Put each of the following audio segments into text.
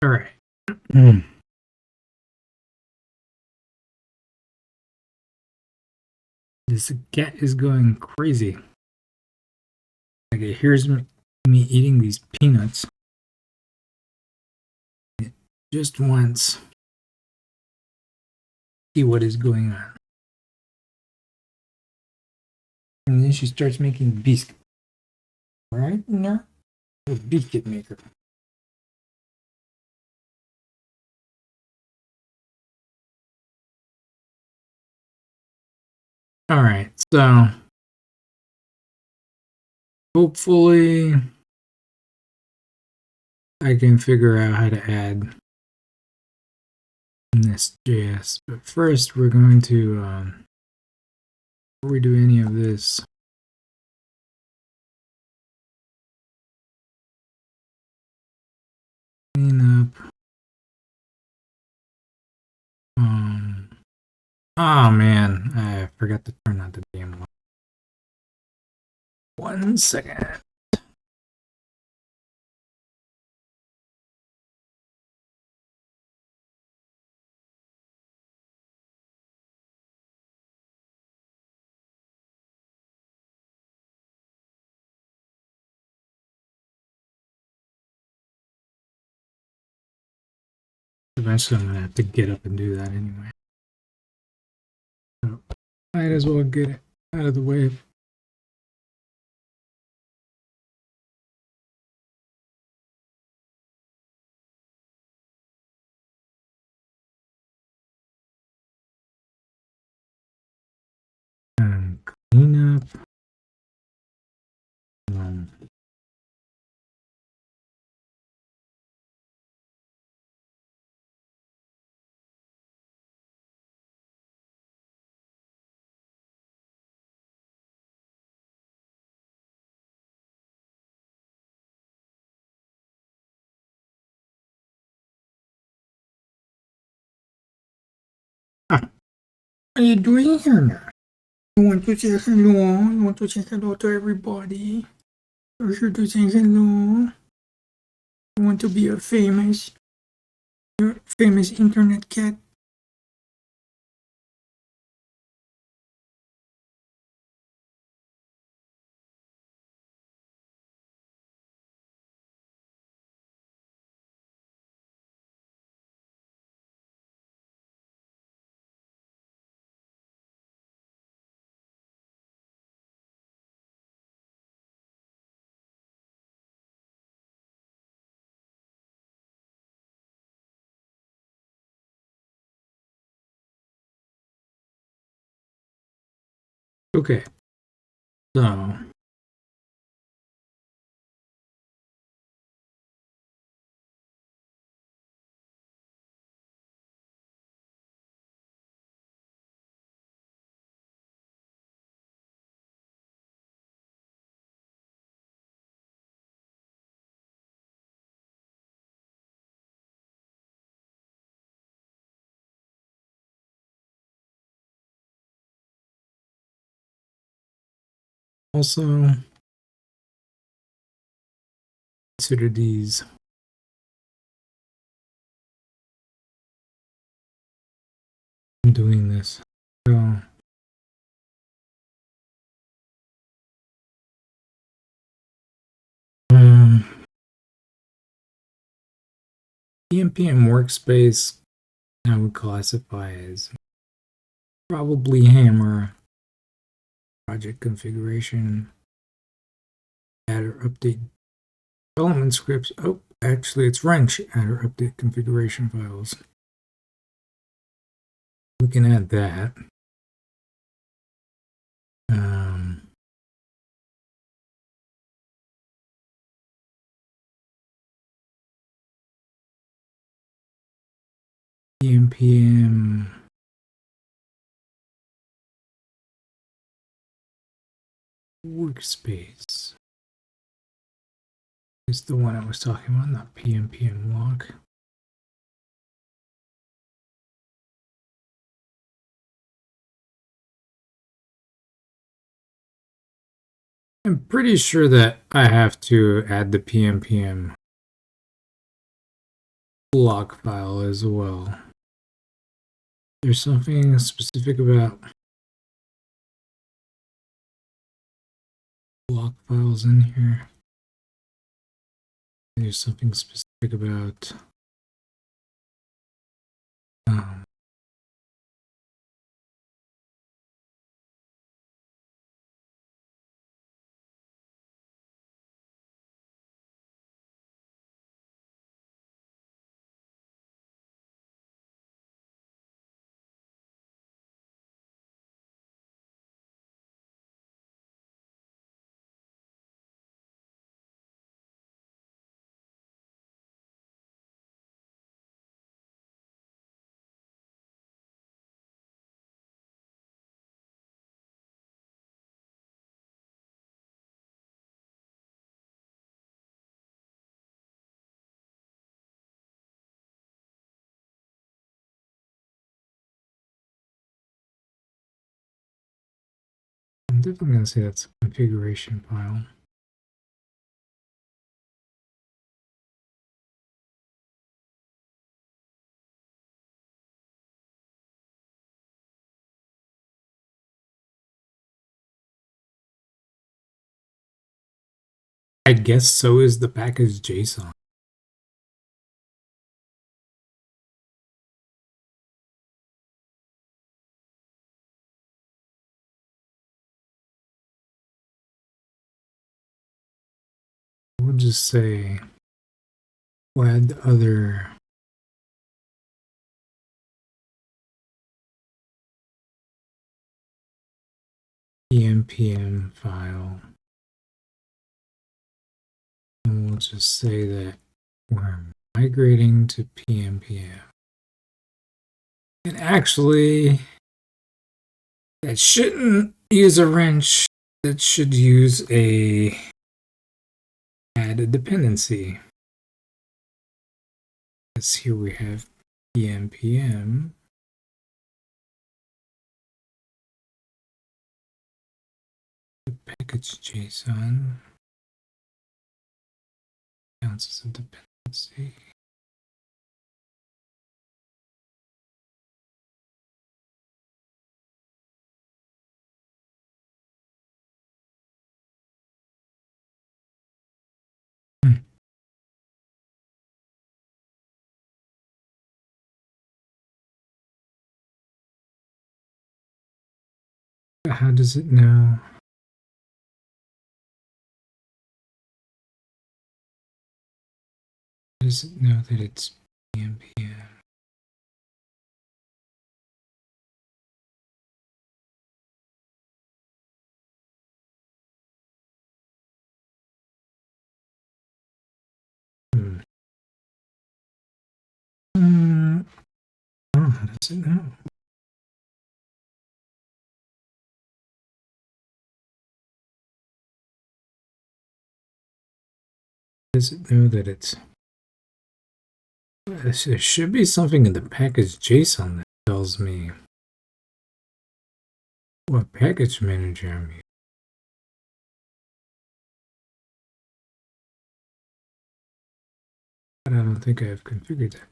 All right. This cat is going crazy. Like it hears me eating these peanuts. It just wants to see what is going on. And then she starts making biscuit. Right now, a biscuit maker. All right, so hopefully I can figure out how to add add-nestjs. But first, we're going to before we do any of this, clean up. Oh man, I forgot to turn on the damn light. 1 second. Eventually, I'm gonna have to get up and do that anyway. So, might as well get it out of the way. And clean up. What are you doing here now? You want to say hello? You want to say hello to everybody? You're sure to say hello. You want to be a famous internet cat? Okay, so also consider these. I'm doing this. So PNPM workspace I would classify as probably Hammer project configuration, add or update development scripts. Oh, actually, it's wrench add or update configuration files. We can add that. PNPM workspace is the one I was talking about, not PNPM log. I'm pretty sure that I have to add the PNPM block file as well. There's something specific about block files in here. There's something specific about I'm definitely going to say that's a configuration file. I guess so is the package JSON. We'll just say we'll add the other pm file. And we'll just say that we're migrating to pm. And actually, that shouldn't use a wrench. That should use add a dependency. Because here we have pm. The package JSON counts as a dependency. How does it know? How does it know that it's pm? Oh, how does it know? Does it know that it's... There should be something in the package JSON that tells me what package manager I'm using. But I don't think I have configured that.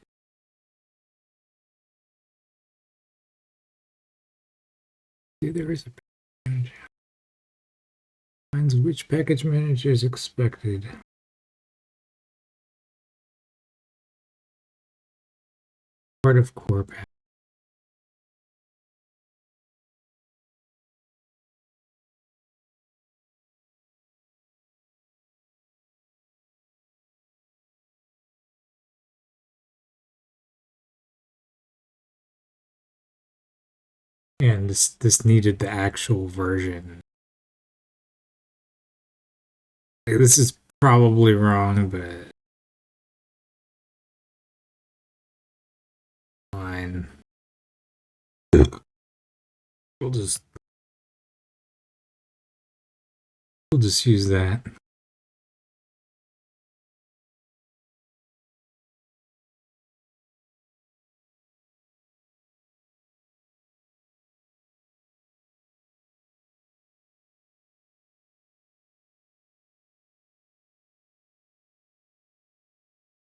See, there is a package manager. Finds which package manager is expected. Part of core package. And this needed the actual version. This is probably wrong, but fine. We'll just use that.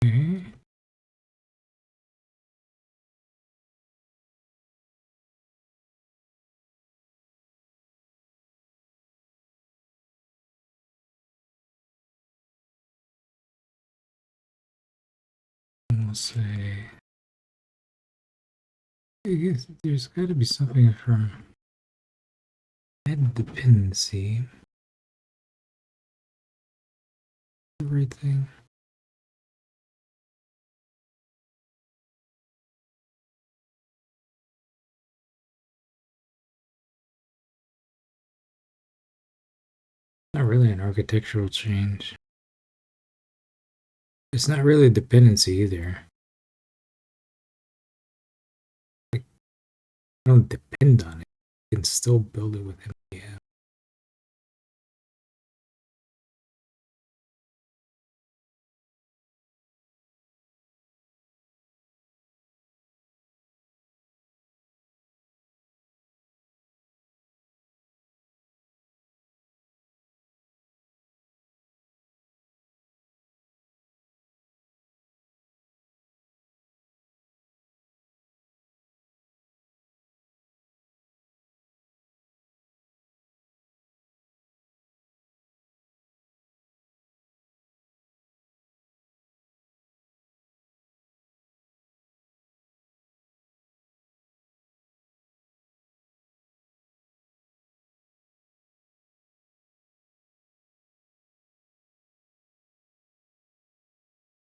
Okay. I'll say, I guess there's got to be something from add dependency. Everything. Not really an architectural change. It's not really a dependency either. Like, I don't depend on it. You can still build it with MDF.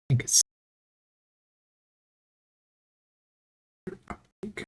I think it's okay.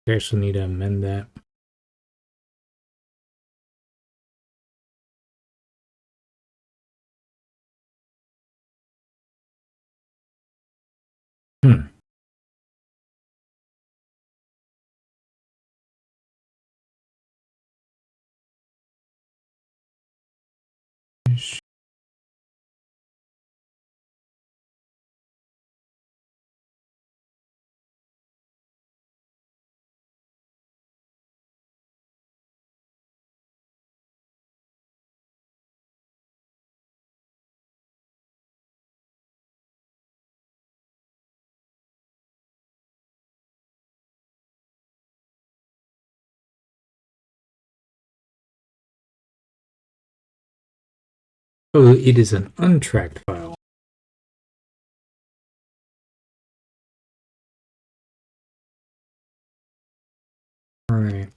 I actually need to amend that. Hmm. Oh, it is an untracked file. All right.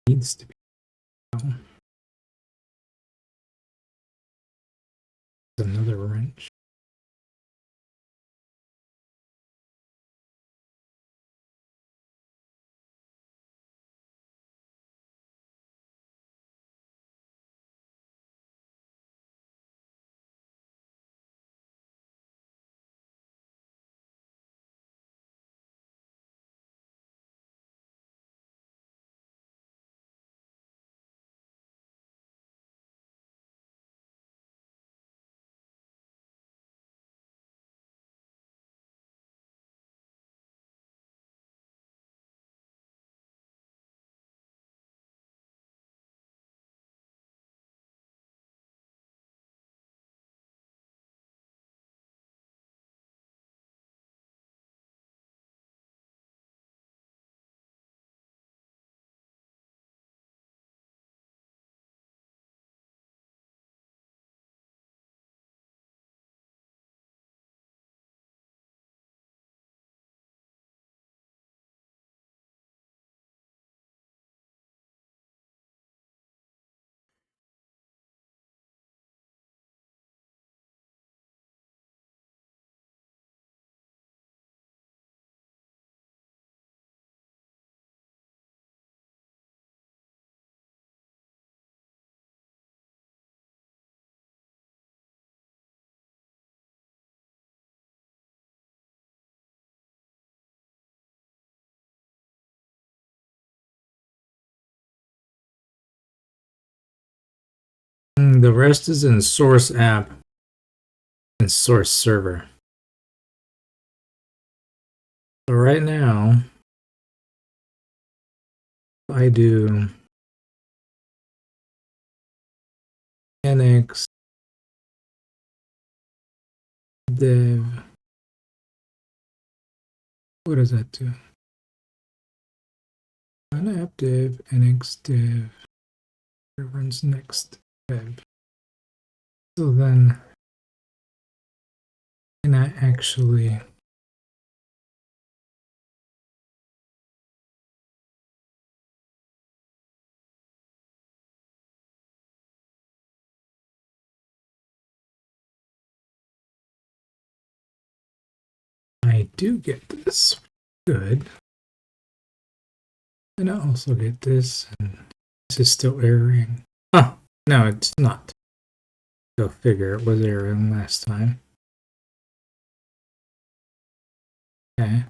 Needs to be. Another wrench. The rest is in source app and source server. So right now, I do nx dev. What does that do? On app dev, nx dev, runs next dev. So then, can I actually I do get this. Good. And I also get this, and this is still erroring. Oh, no, it's not. Go figure, it was erroring last time. Okay.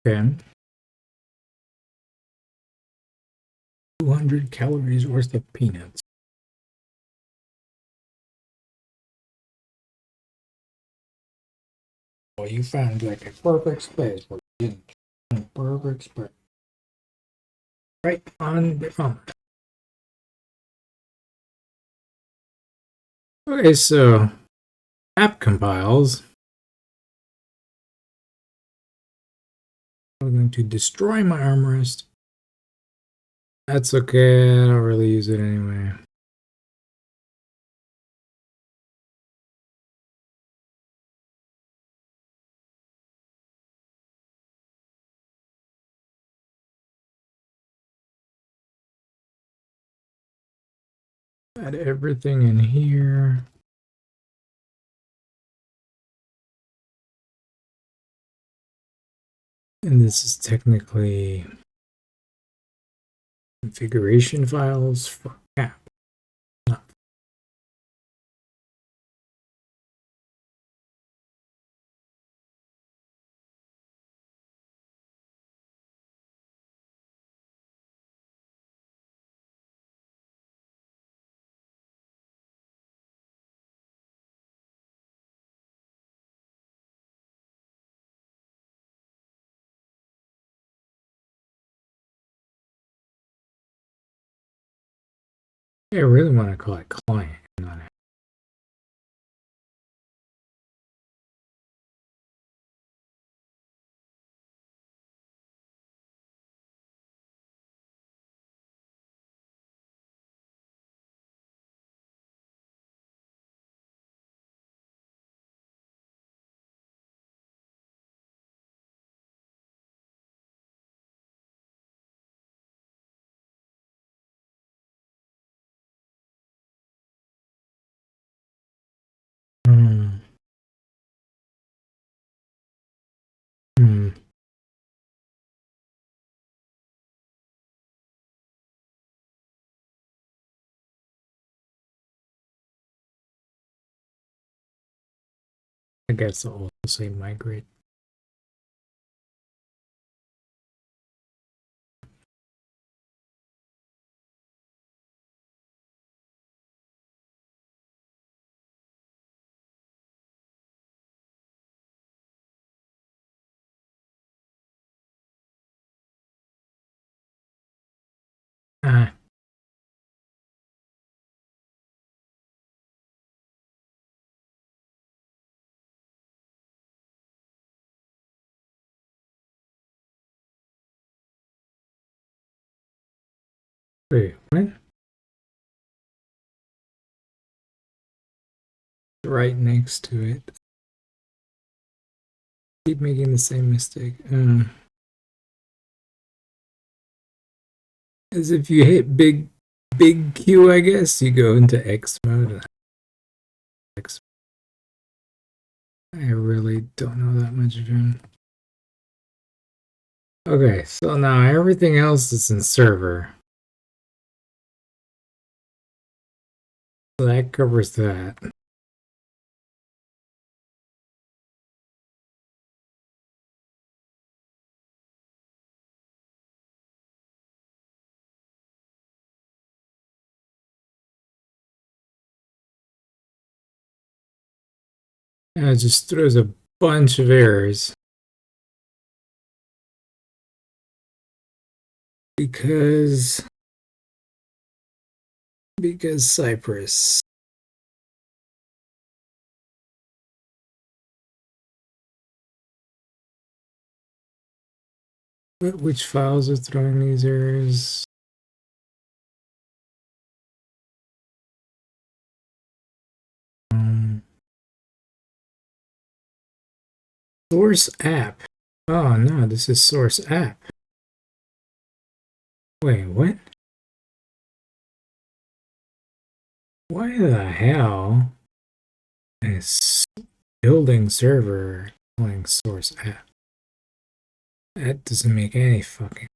Okay. 200 calories worth of peanuts. Well, you found like a perfect space for you. Perfect space. Right on the phone. Okay, so app compiles. I'm going to destroy my armrest. That's okay, I don't really use it anyway. Add everything in here. And this is technically configuration files for app. Not I really want to call it client, not app. Hmm. Hmm. I guess I'll also say migrate. Ah, wait, what? Right next to it. keep making the same mistake. As if you hit big Q, I guess, you go into X mode. I really don't know that much of him. Okay, so now everything else is in server. So that covers that. And it just throws a bunch of errors. Because Cypress. Which files are throwing these errors? Source app. Oh no, this is source app. Wait, what? Why the hell is building server calling source app? That doesn't make any fucking.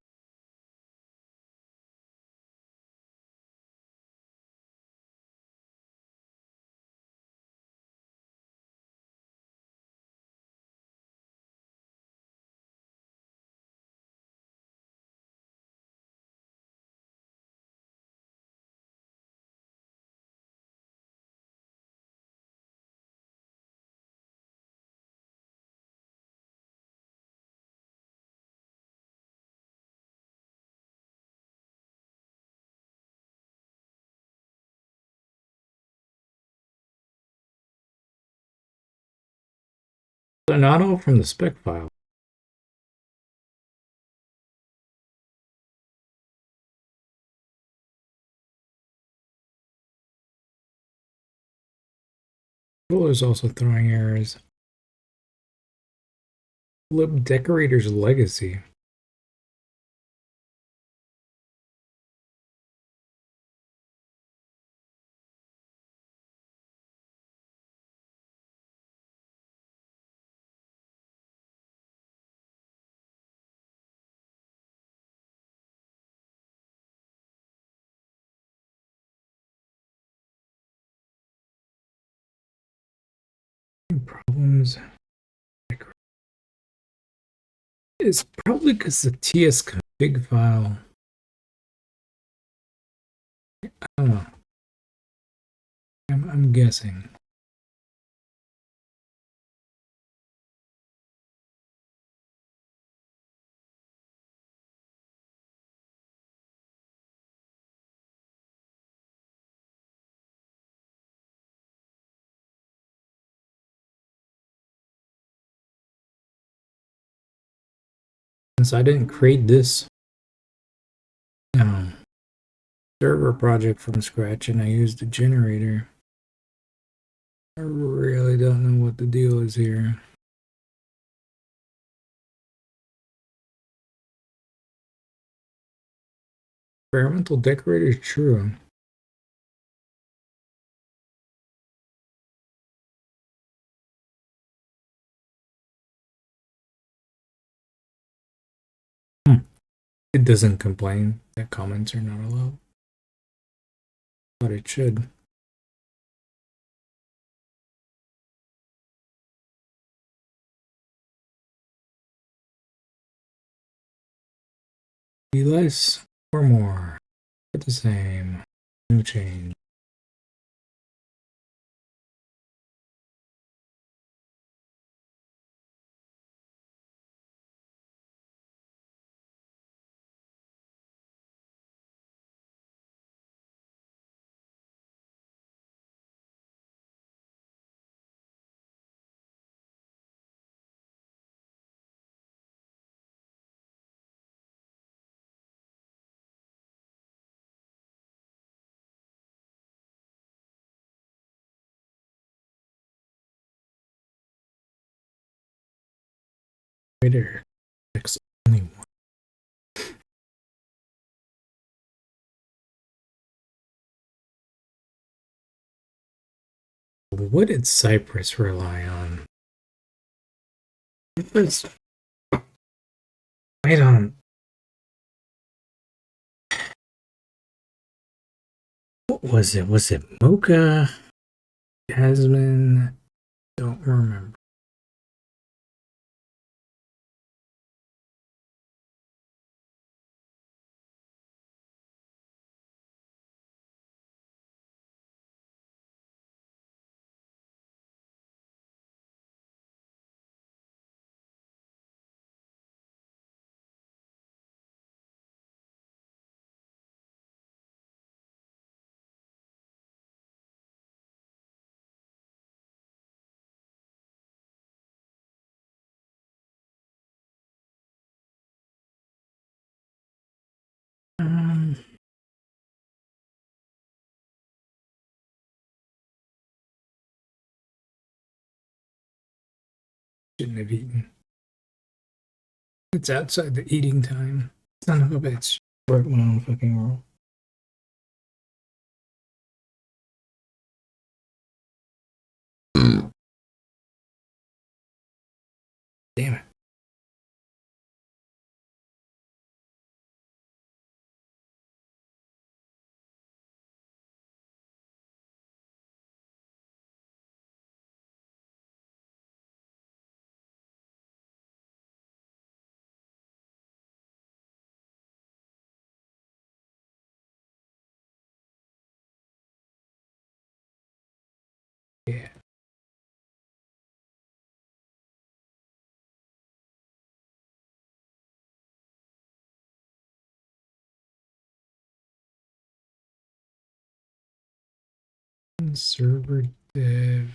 They're not all from the spec file. Controller's also throwing errors. Lib decorator's legacy. Problems. It's probably because the tsconfig file. I don't know. I'm guessing. Since I didn't create this server project from scratch and I used a generator, I really don't know what the deal is here. Experimental decorator is true. It doesn't complain that comments are not allowed, but it should. Be less or more, but the same. No change. Twitter. That's only one. What did Cypress rely on? Cypress. Wait on. What was it? Was it Mocha? Jasmine? Don't remember. Um, shouldn't have eaten. It's outside the eating time. Son of a bitch. Broke my own fucking rule. Damn it. Yeah. Server dev.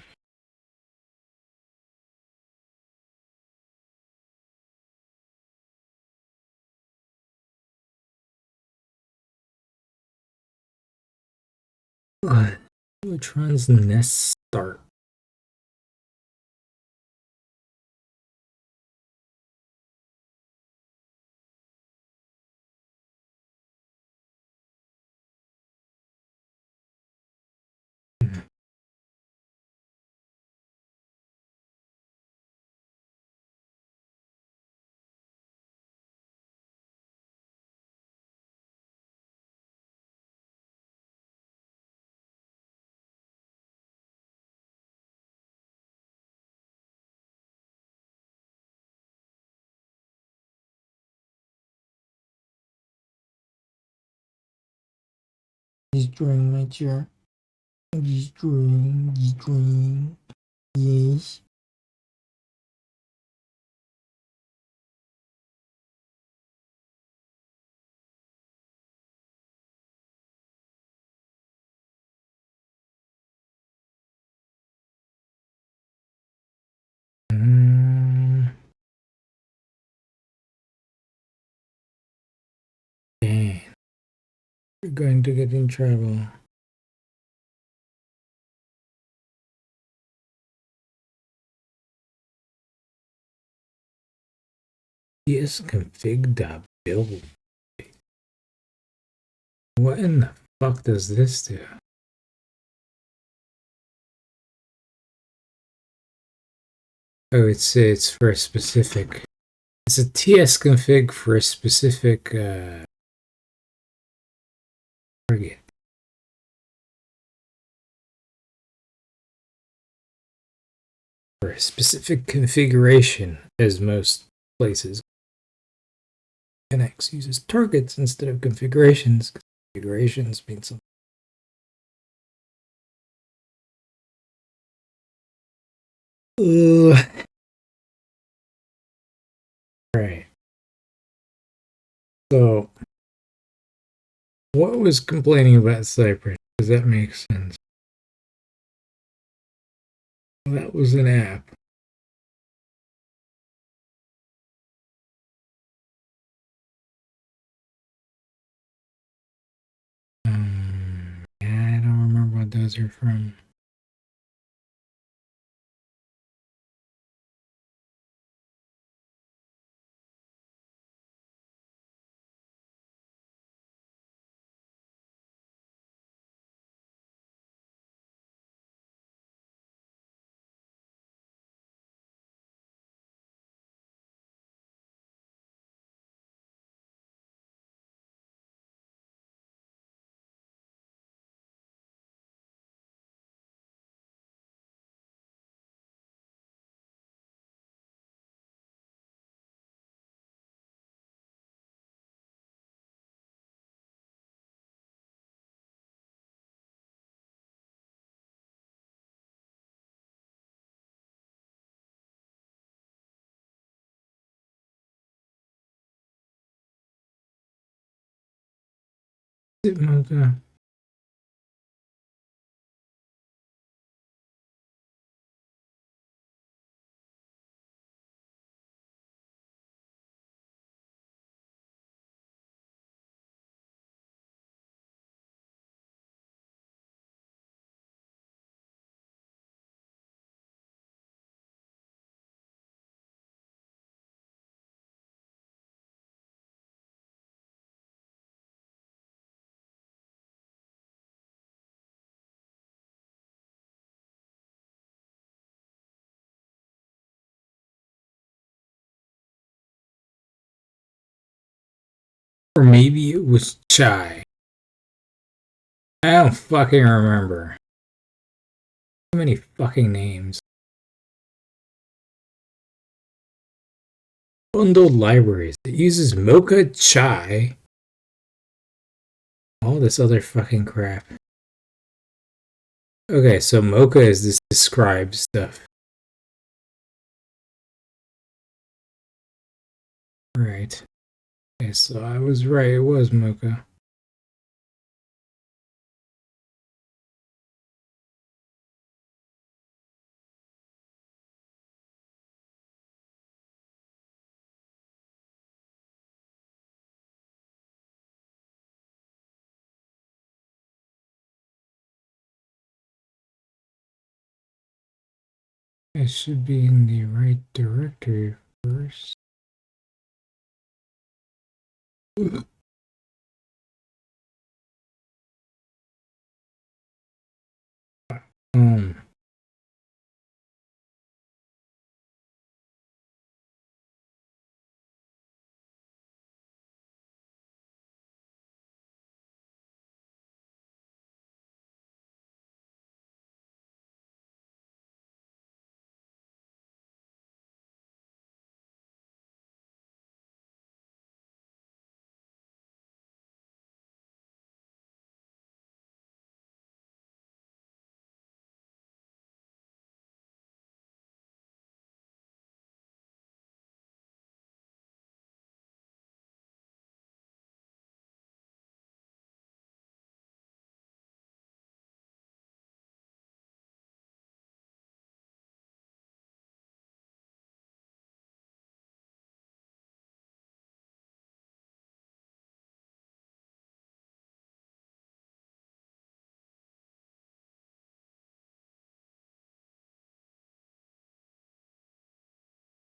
Which runs nest start? Destroying my chair. Destroying. Yes. Dang. You're going to get in trouble. tsconfig.build. What in the fuck does this do? Oh, it's for a specific. It's a tsconfig for a specific target. For a specific configuration, as most places. Nginx uses targets instead of configurations. Configurations mean something. Right. So, what was complaining about Cypress? Does that make sense? That was an app. Yeah, I don't remember what those are from. Is it Mocha? Or maybe it was Chai. I don't fucking remember. So many fucking names. Bundled libraries. It uses Mocha, Chai, all this other fucking crap. Okay, so Mocha is this describe stuff. Right. Okay, so I was right, it was Mocha. It should be in the right directory first. Um,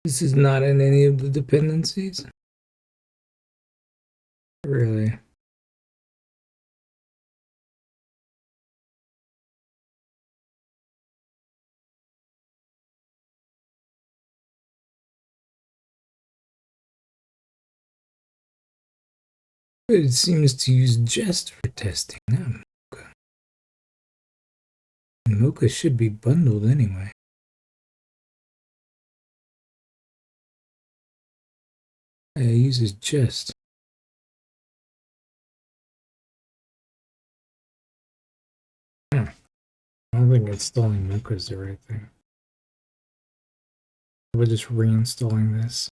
this is not in any of the dependencies? Really? It seems to use Jest for testing, not Mocha. And Mocha should be bundled anyway. It uses Jest. I don't think installing Mocha is the right thing. We're just reinstalling this.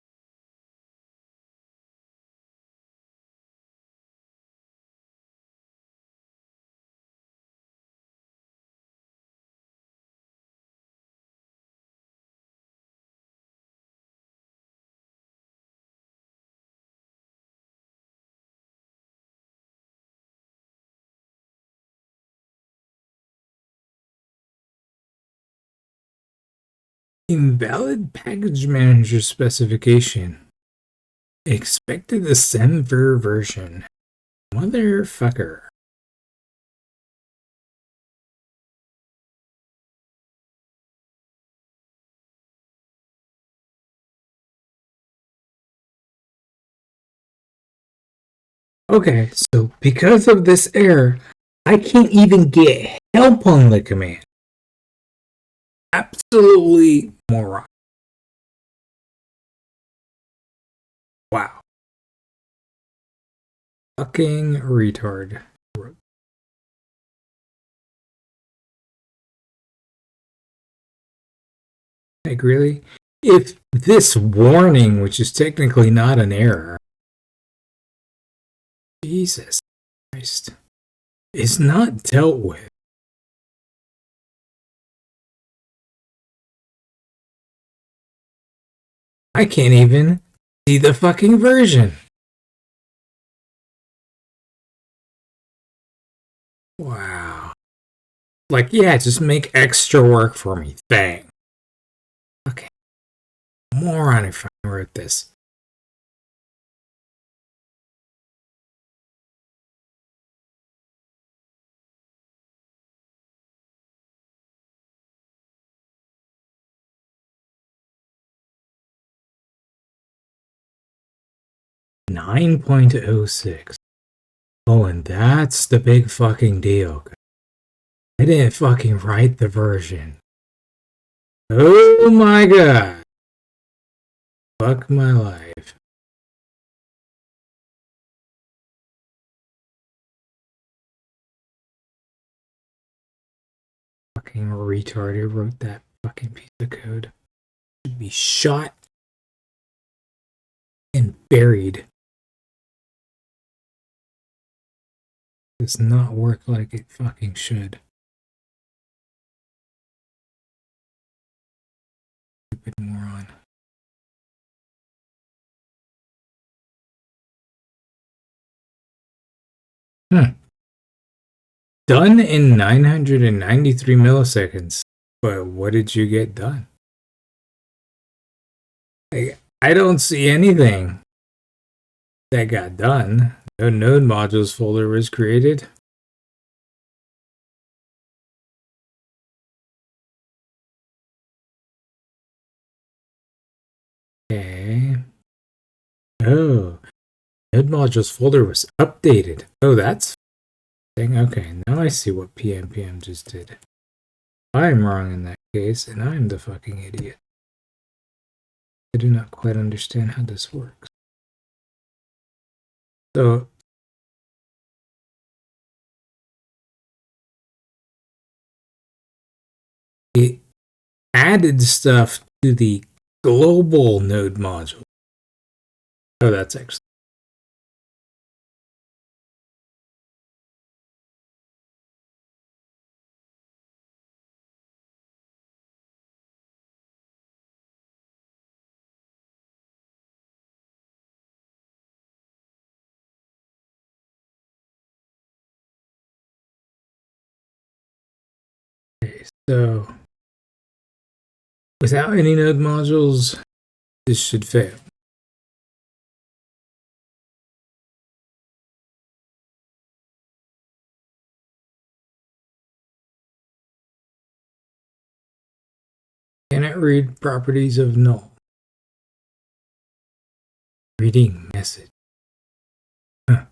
Invalid package manager specification. Expected December version. Motherfucker. Okay, so because of this error, I can't even get help on the command. Absolutely moron. Wow. Fucking retard. Like, really? If this warning, which is technically not an error, Jesus Christ. is not dealt with. I can't even see the fucking version. Wow. Like, yeah, just make extra work for me. Bang. Okay. Moron if I wrote this. .06. Oh, and that's the big fucking deal. I didn't fucking write the version. Oh my god. Fuck my life. Fucking retard who wrote that fucking piece of code should be shot and buried. Does not work like it fucking should. Stupid moron. Done in 993 milliseconds. But what did you get done? I don't see anything that got done. No node modules folder was created. Okay. Oh, node modules folder was updated. Oh, that's thing. Okay, now I see what PNPM just did. I'm wrong in that case, and I'm the fucking idiot. I do not quite understand how this works. So, it added stuff to the global node module. Oh, that's excellent. Okay, so without any node modules, this should fail. Can it read properties of null? Reading message. Huh.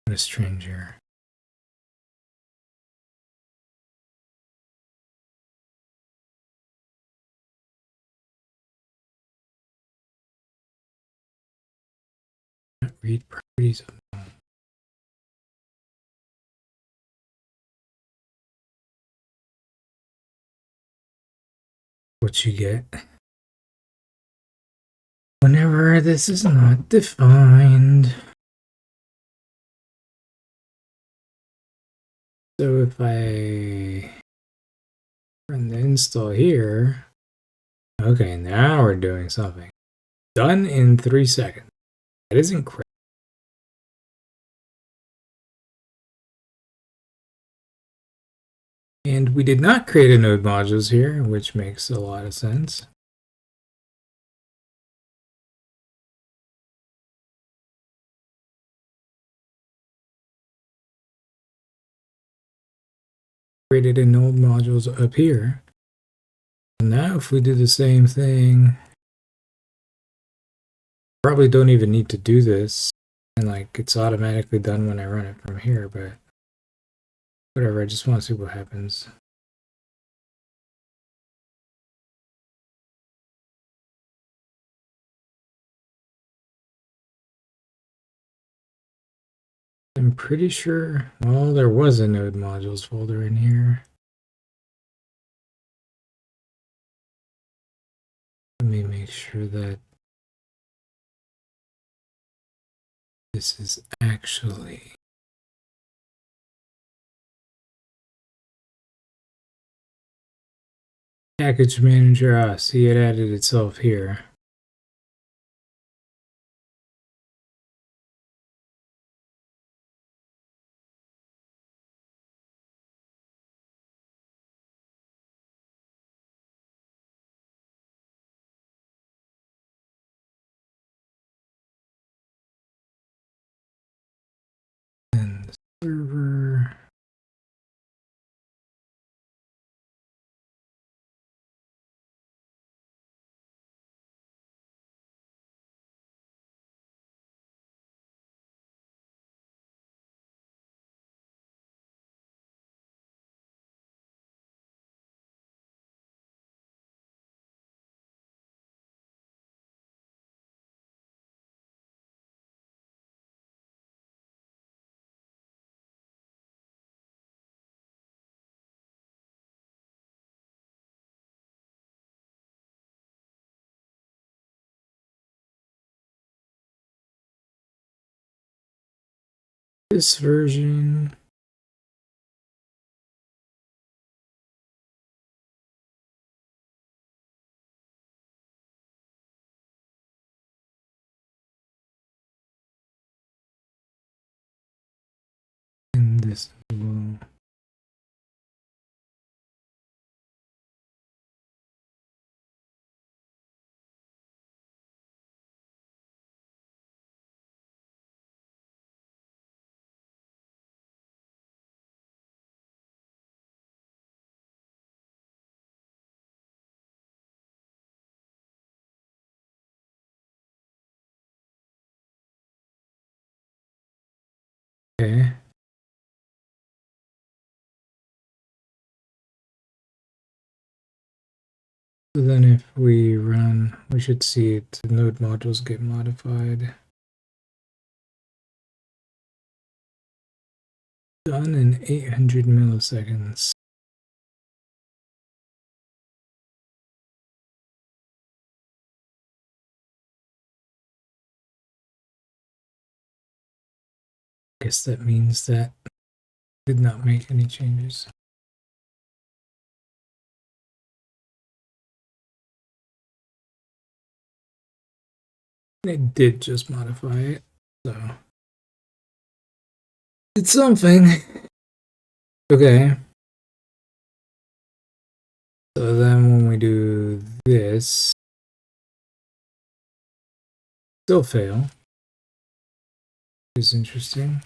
What a strange error. Read properties of null. What you get whenever this is not defined. So if I run the install here, okay, now we're doing something. Done in 3 seconds. That is incredible. And we did not create a node modules here, which makes a lot of sense. Created a node modules up here. And now if we do the same thing, probably don't even need to do this. And like it's automatically done when I run it from here, but whatever, I just want to see what happens. I'm pretty sure, well, there was a node modules folder in here. Let me make sure that this is actually Package manager. Ah, see, it added itself here. And the server. This version. And this as well. Okay. So then if we run, we should see it, the node modules get modified. Done in 800 milliseconds. Guess that means that did not make any changes. It did just modify it, so it's something. Okay. So then when we do this, still fail. Is interesting.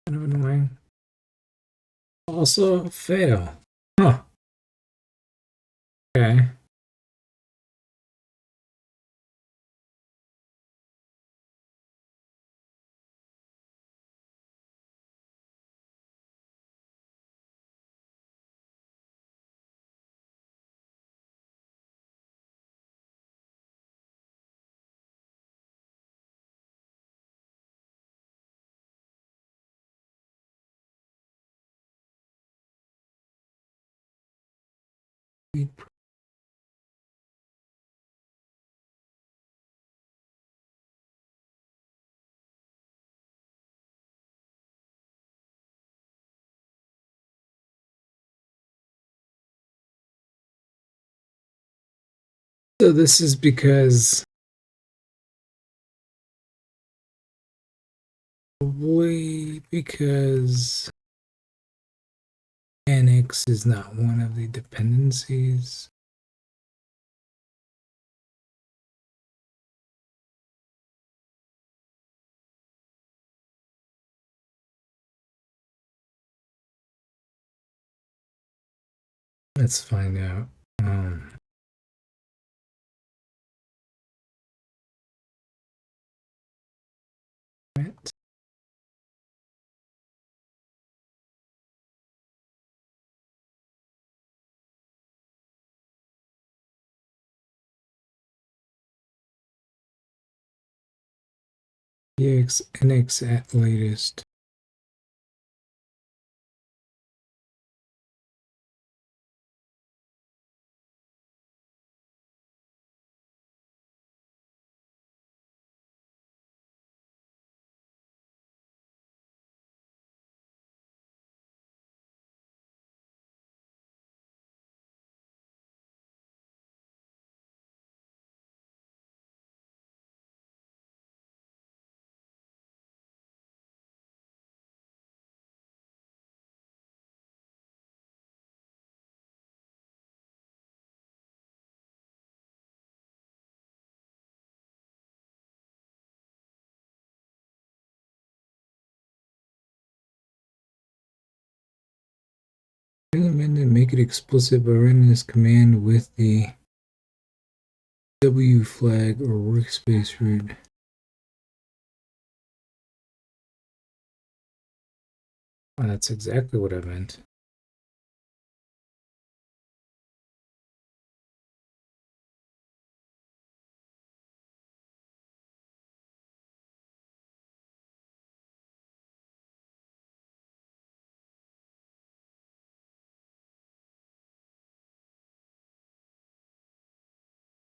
Kind of annoying. Also fail. Huh. Okay. So this is because probably because annex is not one of the dependencies. Let's find out. Right. EX NX at latest. amend and make it explicit by running this command with the W flag or workspace root. Oh, that's exactly what I meant.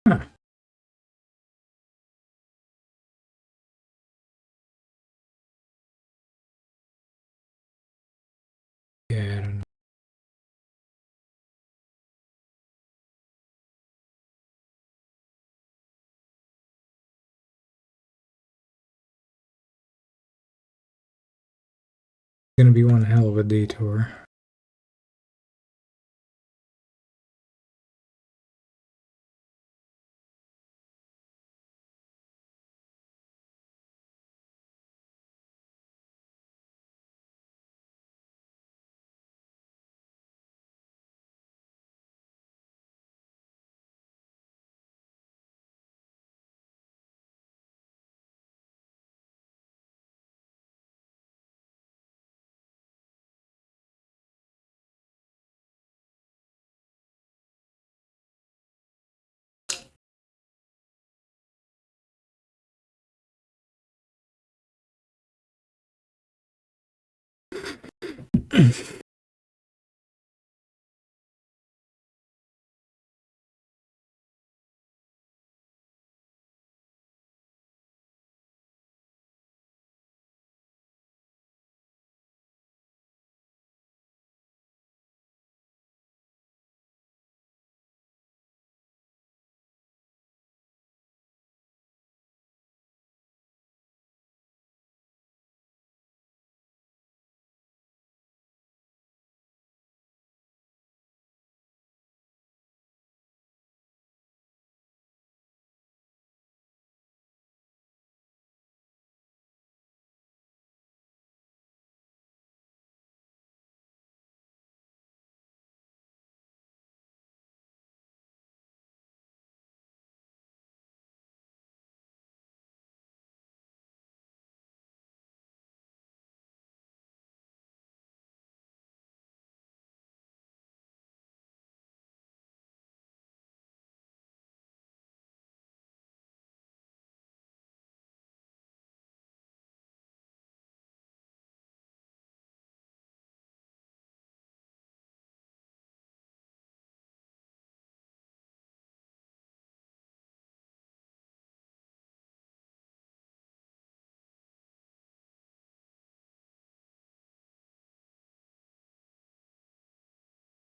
Huh. Yeah, I don't know. It's gonna be one hell of a detour.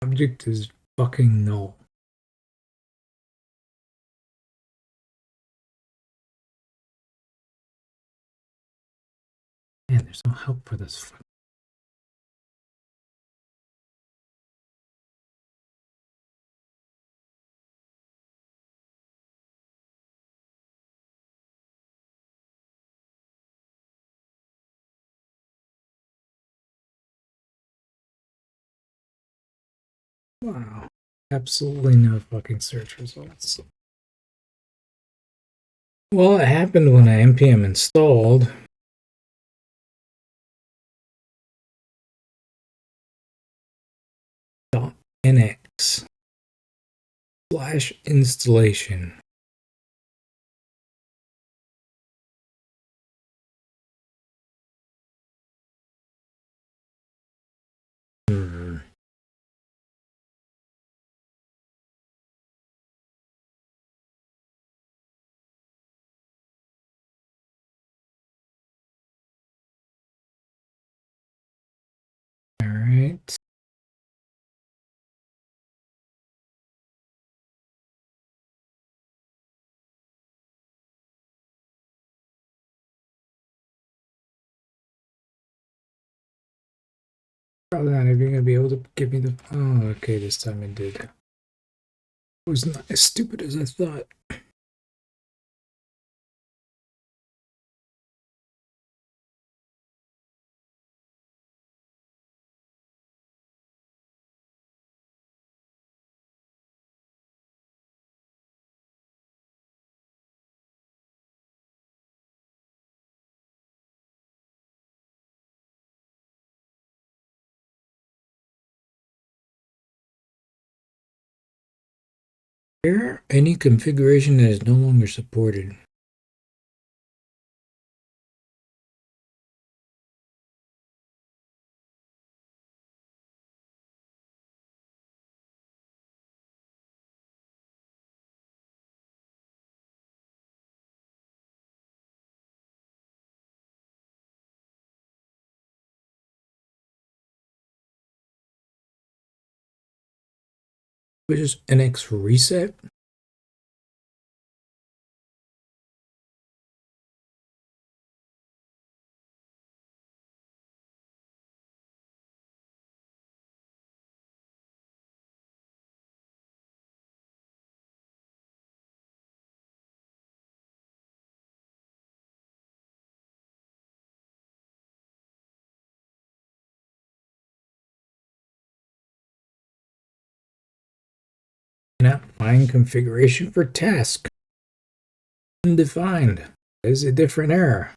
Object is fucking null. Man, there's no help for this. Wow. Absolutely no fucking search results. Well, it happened when I npm installed. .nx / installation. All right. Probably not even gonna be able to give me the. Oh, okay. This time it did. It was not as stupid as I thought. Here, any configuration that is no longer supported. Which is NX reset. Cannot find configuration for task. Undefined. Is a different error.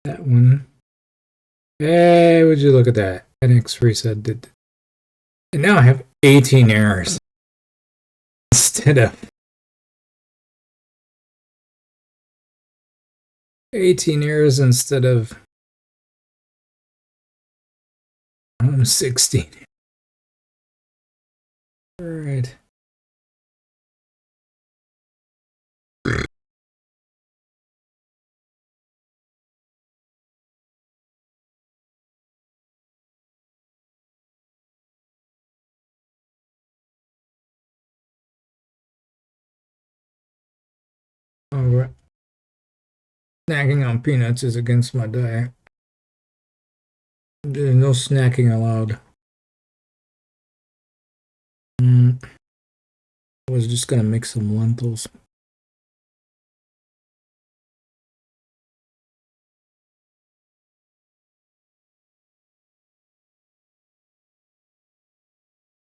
That one. Hey, would you look at that? NX reset did. And now I have 18 errors instead of 18 errors instead of 16. All right. All right. Snacking on peanuts is against my diet. There's no snacking allowed. I was just gonna make some lentils.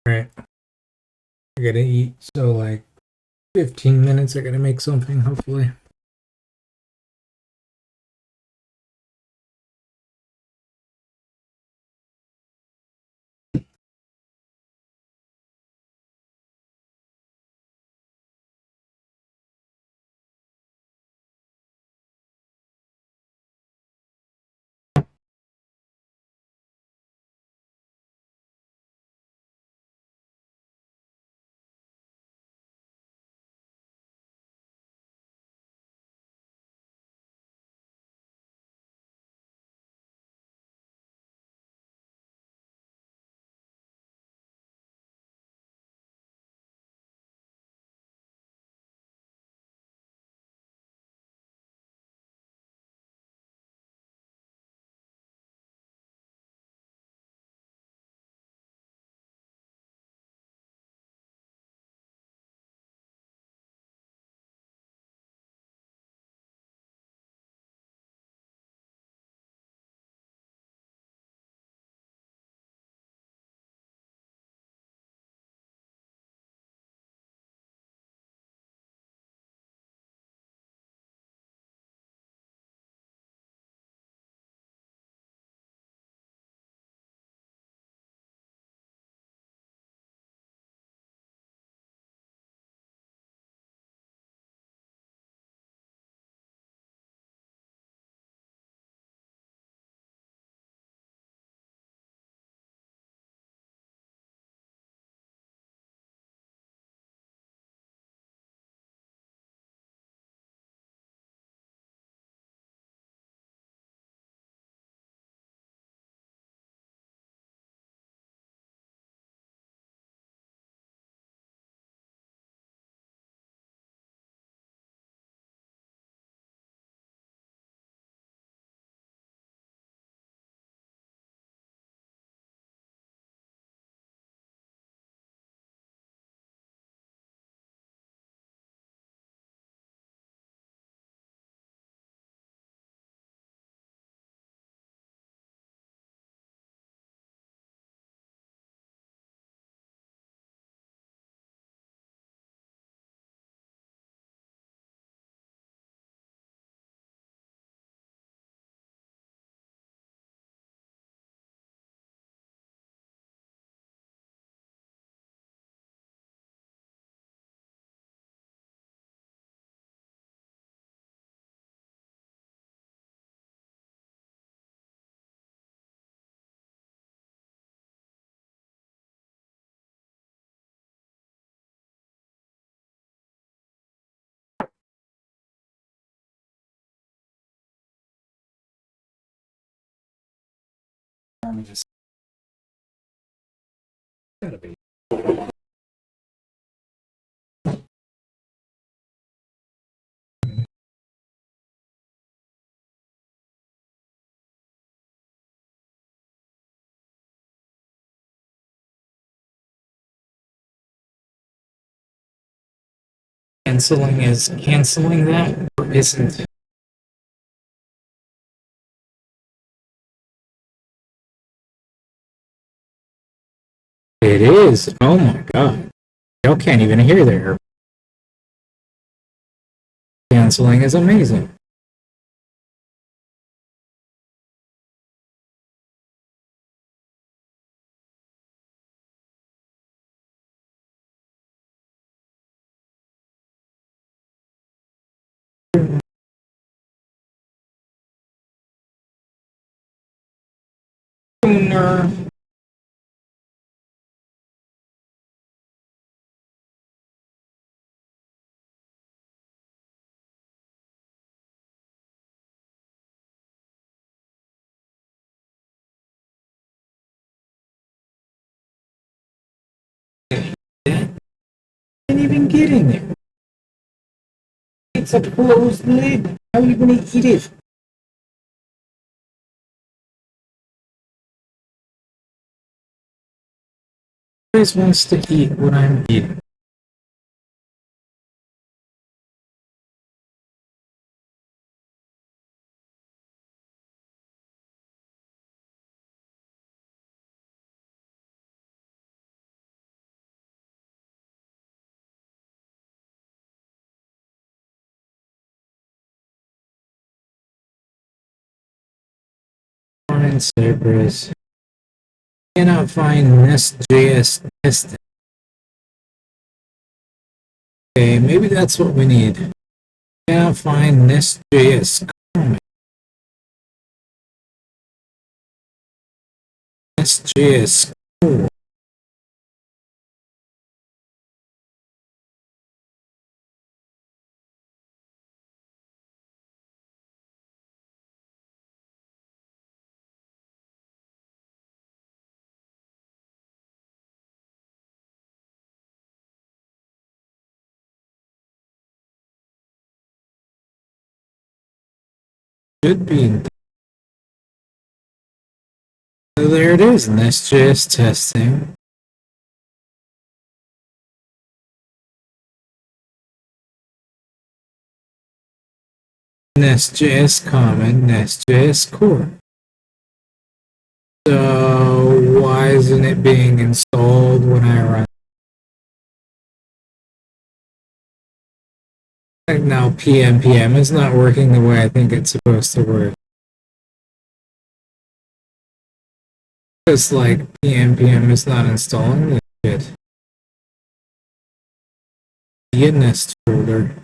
All right. I gotta eat. So like 15 minutes. I gotta make something. Hopefully. me just gotta be. Canceling is canceling that or isn't? It is. Oh my god. Y'all can't even hear there. Canceling is amazing. Sooner. Can't even get in there. It's a closed lid. How are you gonna eat it? Who always wants to eat what I'm eating? Morning, Cypress. Cannot find nest.js testing. Okay, maybe that's what we need. Cannot find nest.js comment. Nest.js core. Should be. So there it is, Nest.js testing. Nest.js common, Nest.js core. So why isn't it being installed when I run? Like now PM is not working the way I think it's supposed to work. Just like PM is not installing this shit. The nest folder.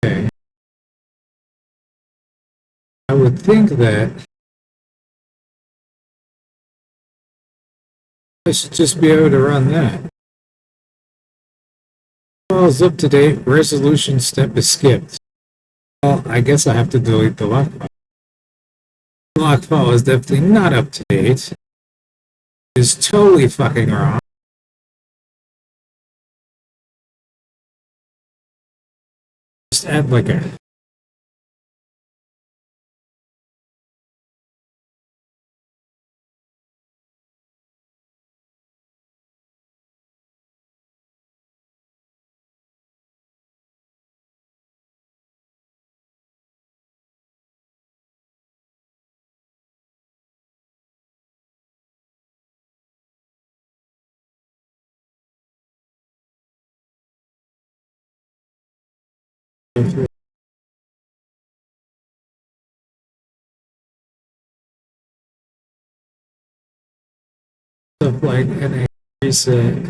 Okay. I would think that I should just be able to run that. File is up to date. Resolution step is skipped. Well, I guess I have to delete the lock file. The lock file is definitely not up to date. It's totally fucking wrong. Just add like a Stuff like an reset.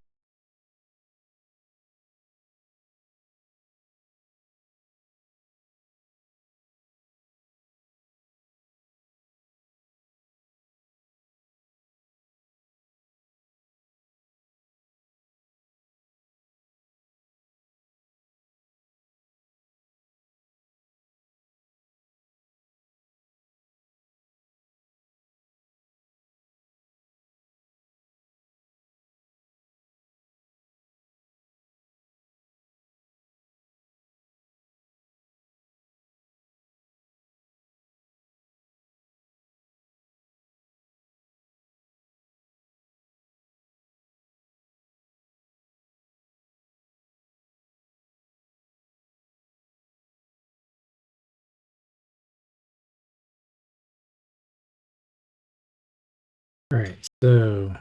Right, so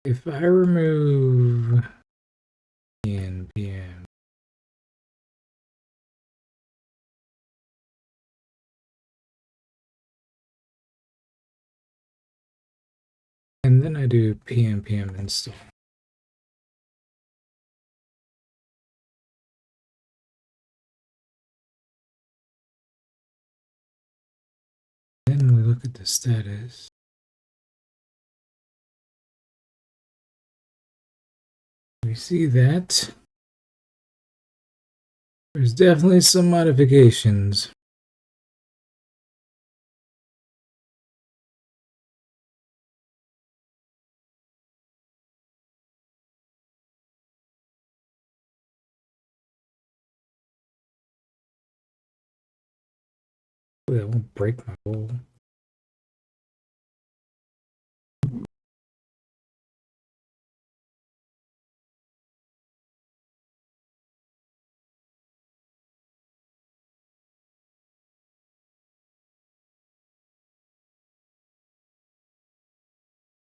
if I remove npm, and then I do npm install, then we look at the status. We see that there's definitely some modifications. That won't break my goal.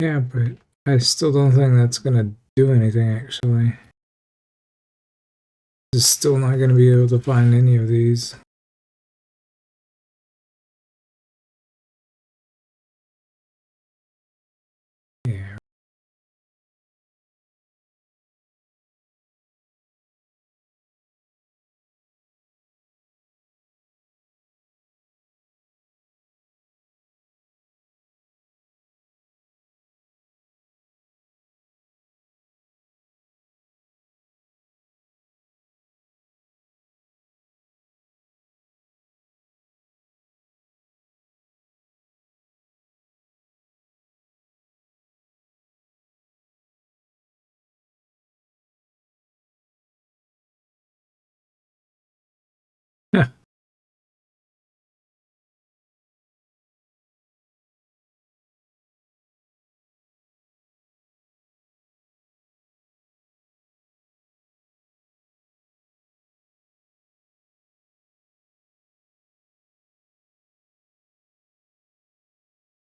Yeah, but I still don't think that's gonna do anything actually. Just still not gonna be able to find any of these. Yeah.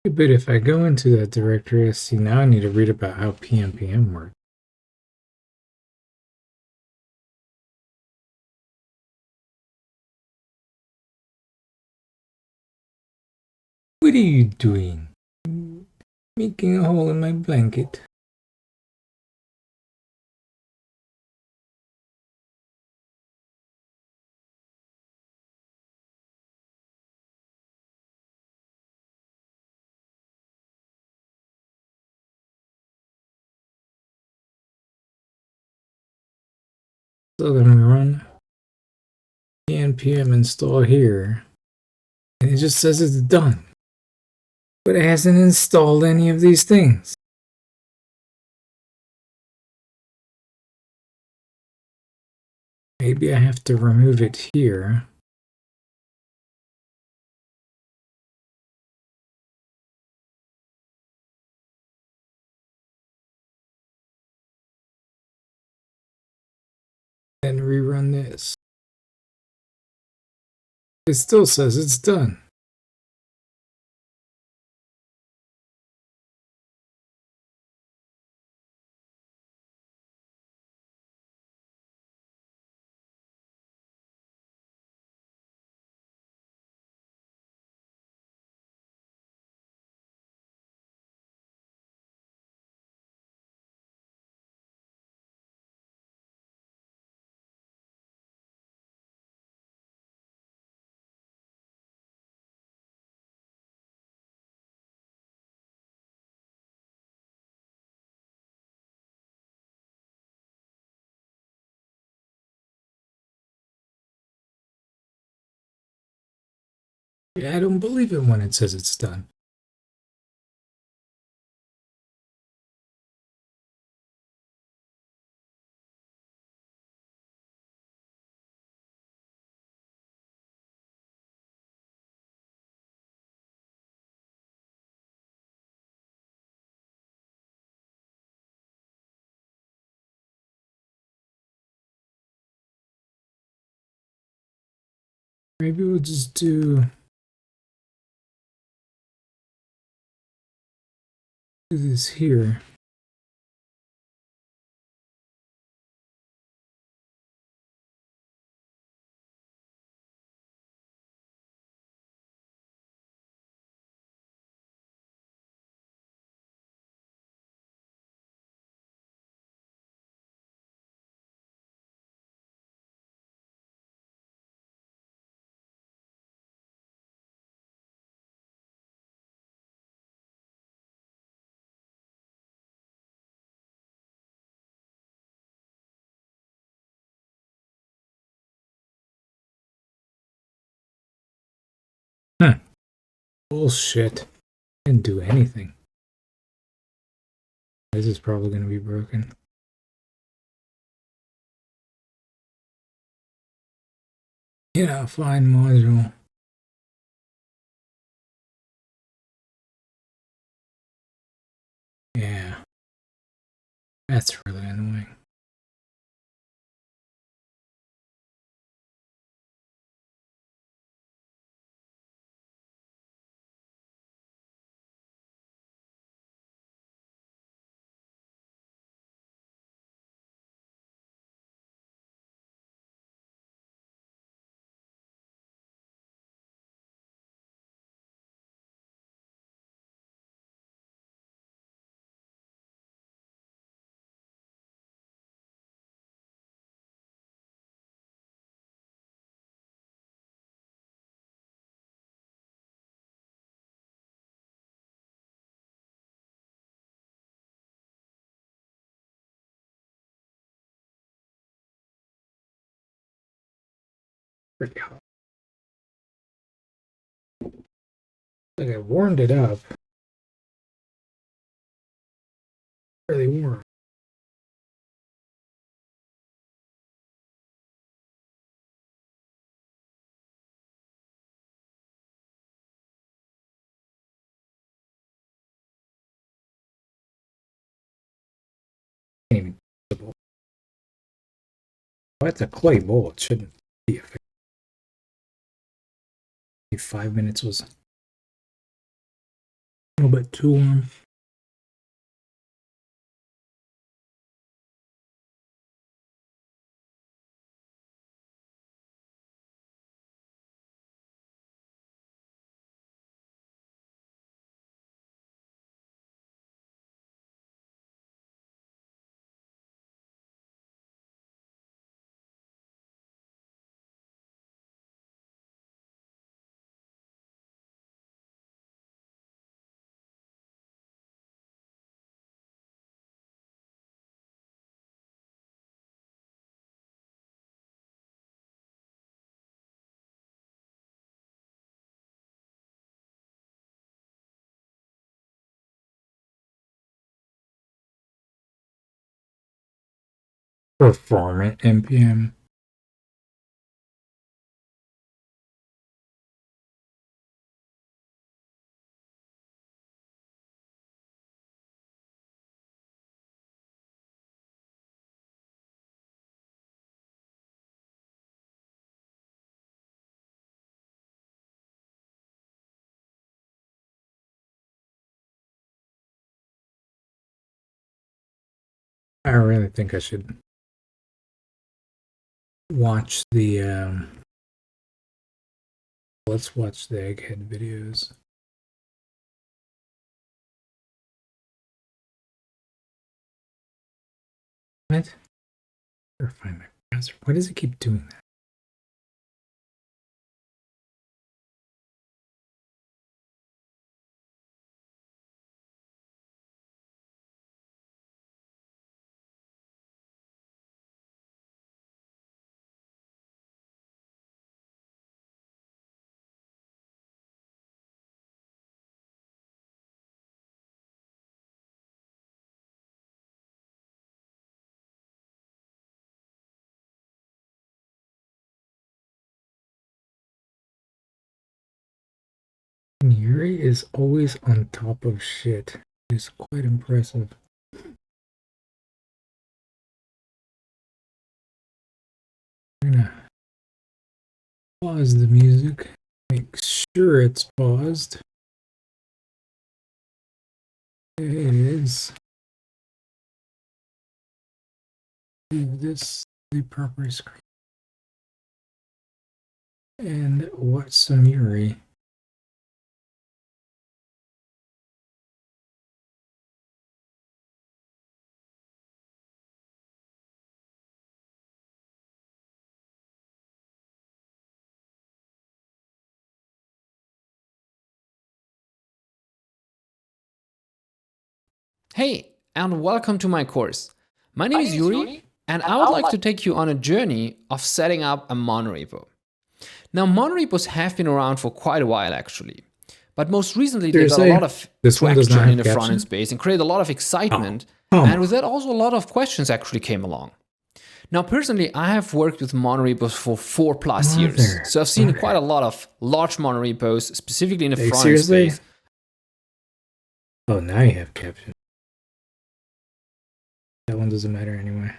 But if I go into that directory, I see now I need to read about how PNPM works. What are you doing? Making a hole in my blanket. So then we run npm install here, and it just says it's done. But it hasn't installed any of these things. Maybe I have to remove it here. And rerun this. It still says it's done. Yeah, I don't believe it when it says it's done. Maybe we'll just do this here. Bullshit. Didn't do anything. This is probably going to be broken. Yeah, fine module. Yeah. That's really annoying. Pretty hot. Like I warmed it up. Really warm. Ain't even possible. Oh, it's a clay bowl. It shouldn't be a 5 minutes was a little bit too warm. Performant NPM. I really think I should watch the let's watch the egghead videos. What? Or find my browser. Why does it keep doing that? Yuri is always on top of shit. It's quite impressive. I'm gonna pause the music. Make sure it's paused. It is. Leave this the proper screen. And what's Samiri? Hey, and welcome to my course. My name is Yuri, and I would like to take you on a journey of setting up a monorepo. Now, monorepos have been around for quite a while actually, but most recently they got a lot of traction in the front-end space and created a lot of excitement, and with that also a lot of questions actually came along. Now, personally, I have worked with monorepos for 4+ years, so I've seen quite a lot of large monorepos, specifically in the front-end space. Oh, now you have caption. That one doesn't matter anyway.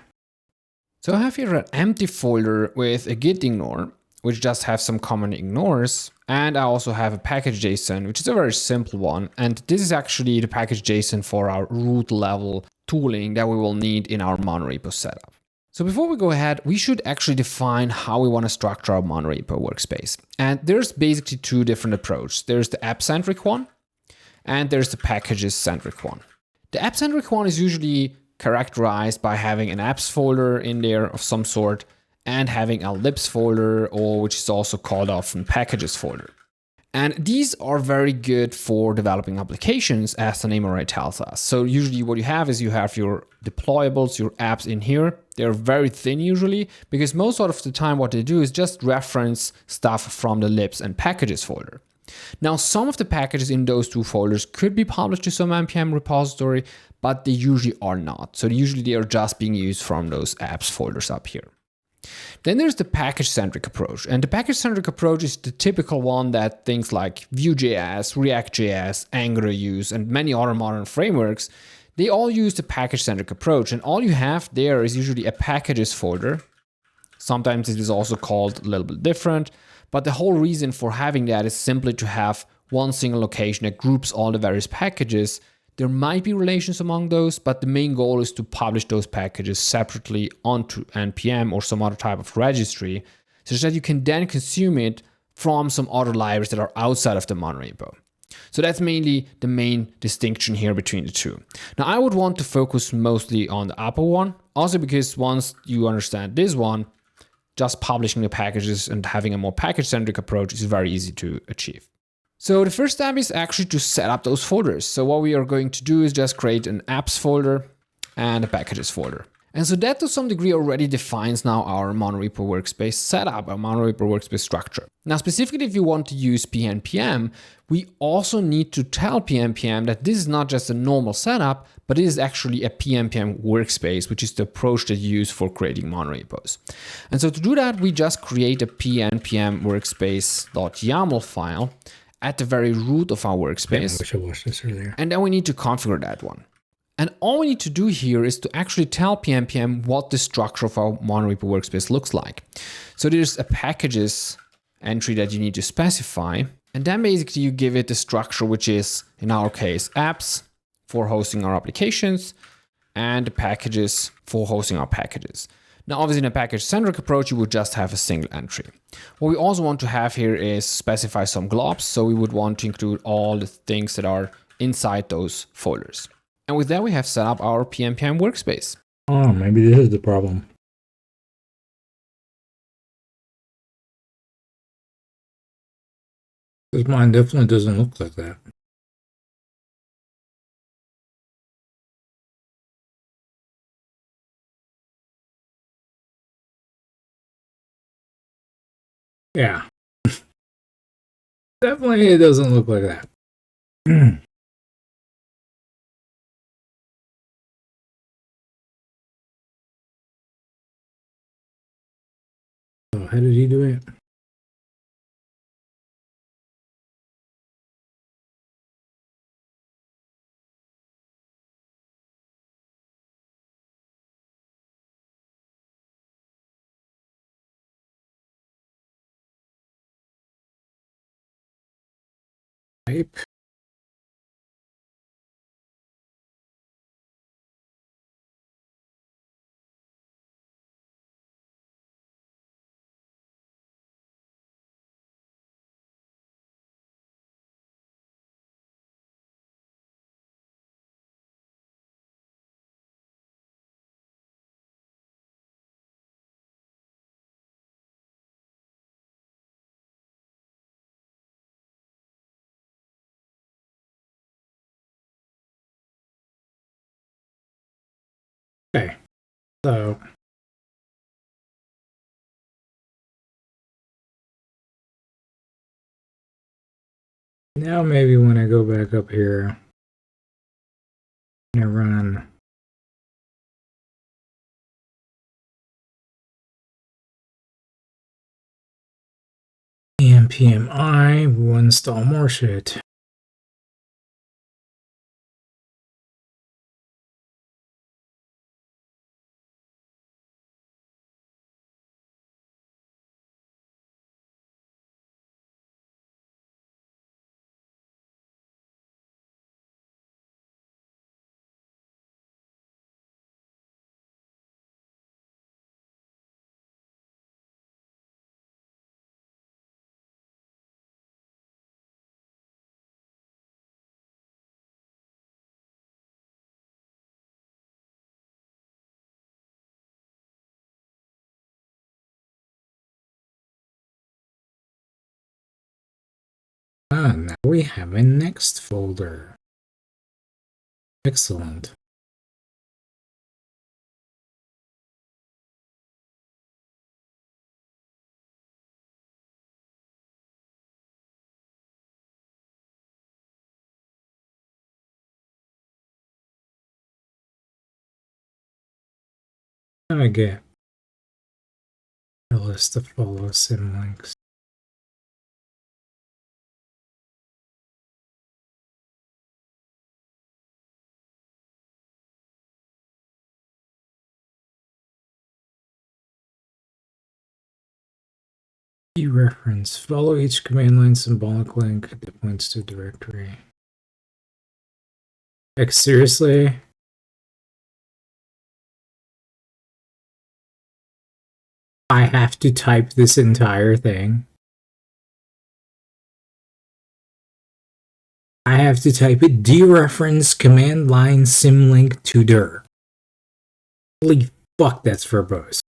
So I have here an empty folder with a git ignore, which just have some common ignores. And I also have a package.json, which is a very simple one. And this is actually the package.json for our root level tooling that we will need in our monorepo setup. So before we go ahead, we should actually define how we want to structure our monorepo workspace. And there's basically two different approaches. There's the app-centric one, and there's the packages-centric one. The app-centric one is usually characterized by having an apps folder in there of some sort and having a libs folder, or which is also called often packages folder. And these are very good for developing applications, as the name already tells us. So usually what you have is you have your deployables, your apps in here. They're very thin usually, because most of the time what they do is just reference stuff from the libs and packages folder. Now, some of the packages in those two folders could be published to some npm repository, but they usually are not. So usually they are just being used from those apps folders up here. Then there's the package-centric approach. And the package-centric approach is the typical one that things like Vue.js, React.js, Angular use, and many other modern frameworks, they all use the package-centric approach. And all you have there is usually a packages folder. Sometimes it is also called a little bit different. But the whole reason for having that is simply to have one single location that groups all the various packages. There might be relations among those, but the main goal is to publish those packages separately onto NPM or some other type of registry, such that you can then consume it from some other libraries that are outside of the monorepo. So that's mainly the main distinction here between the two. Now, I would want to focus mostly on the upper one, also because once you understand this one, just publishing the packages and having a more package-centric approach is very easy to achieve. So the first step is actually to set up those folders. So what we are going to do is just create an apps folder and a packages folder. And so that to some degree already defines now our monorepo workspace setup, our monorepo workspace structure. Now, specifically, if you want to use PNPM, we also need to tell PNPM that this is not just a normal setup, but it is actually a PNPM workspace, which is the approach that you use for creating monorepos. And so to do that, we just create a PNPM workspace.yaml file at the very root of our workspace. I wish I watched this earlier. And then we need to configure that one. And all we need to do here is to actually tell PNPM what the structure of our monorepo workspace looks like. So there's a packages entry that you need to specify. And then basically you give it the structure, which is, in our case, apps for hosting our applications and the packages for hosting our packages. Now, obviously in a package-centric approach, you would just have a single entry. What we also want to have here is specify some globs. So we would want to include all the things that are inside those folders. And with that, we have set up our PNPM workspace. Oh, maybe this is the problem. Because mine definitely doesn't look like that. Yeah. Definitely it doesn't look like that. So how did he do it? type. Okay, so now maybe when I go back up here and I run PMI, we'll install more shit. Now we have a next folder. Excellent. Now I get a list of follow symlinks. Key reference. Follow each command line symbolic link that points to a directory. Like, seriously? I have to type this entire thing? I have to type it dereference command line symlink to dir. Holy fuck, that's verbose.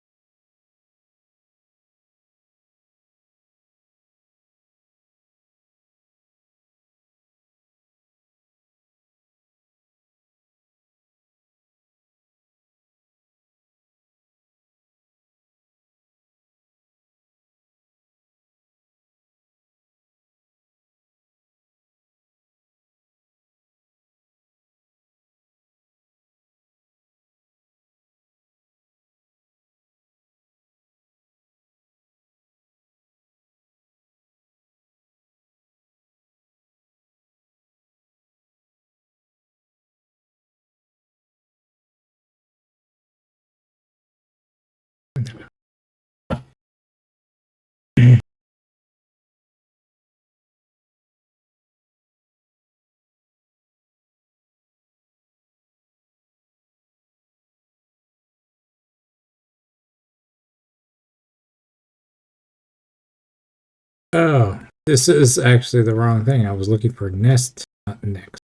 Oh, this is actually the wrong thing. I was looking for nest, not next.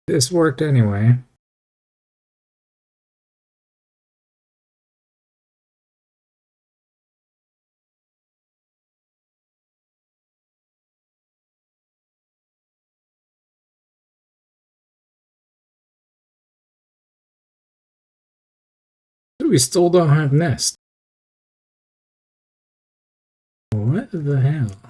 This worked anyway. We still don't have nest. What the hell?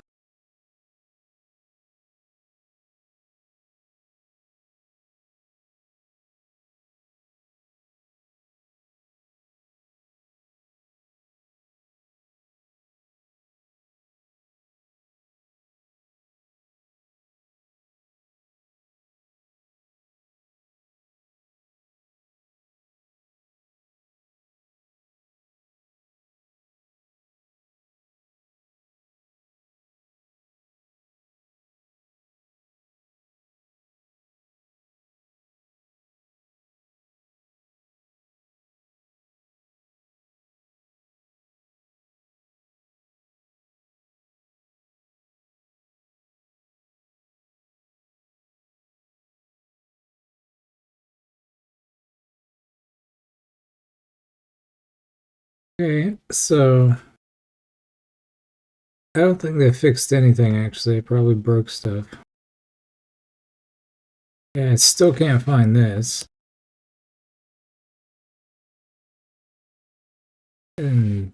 Okay, so I don't think they fixed anything actually. They probably broke stuff. Yeah, I still can't find this. Didn't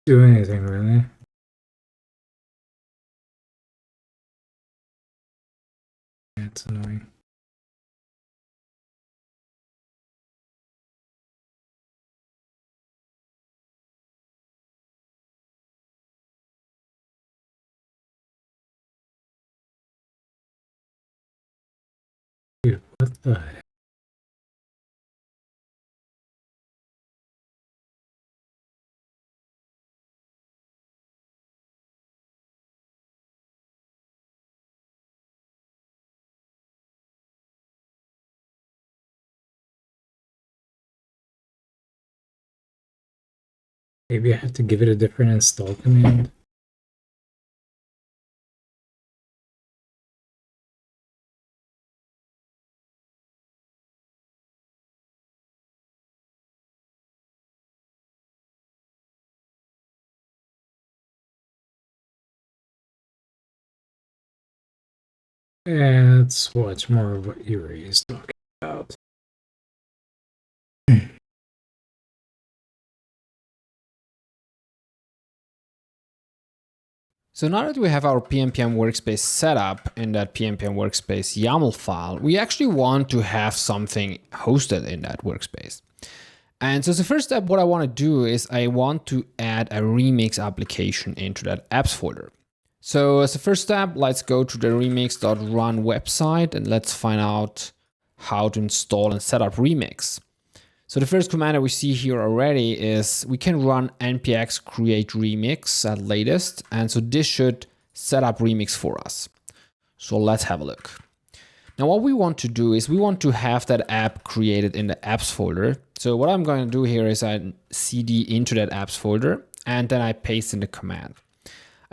do anything really. That's annoying. Dude, what the heck? Maybe I have to give it a different install command. Yeah, that's much more of what Yuri is talking about. So now that we have our PNPM workspace set up in that PNPM workspace YAML file, we actually want to have something hosted in that workspace. And so the first step, what I want to do is I want to add a remix application into that apps folder. So as the first step, let's go to the remix.run website and let's find out how to install and set up Remix. So the first command that we see here already is we can run npx create remix at latest. And so this should set up Remix for us. So let's have a look. Now what we want to do is we want to have that app created in the apps folder. So what I'm going to do here is I cd into that apps folder and then I paste in the command.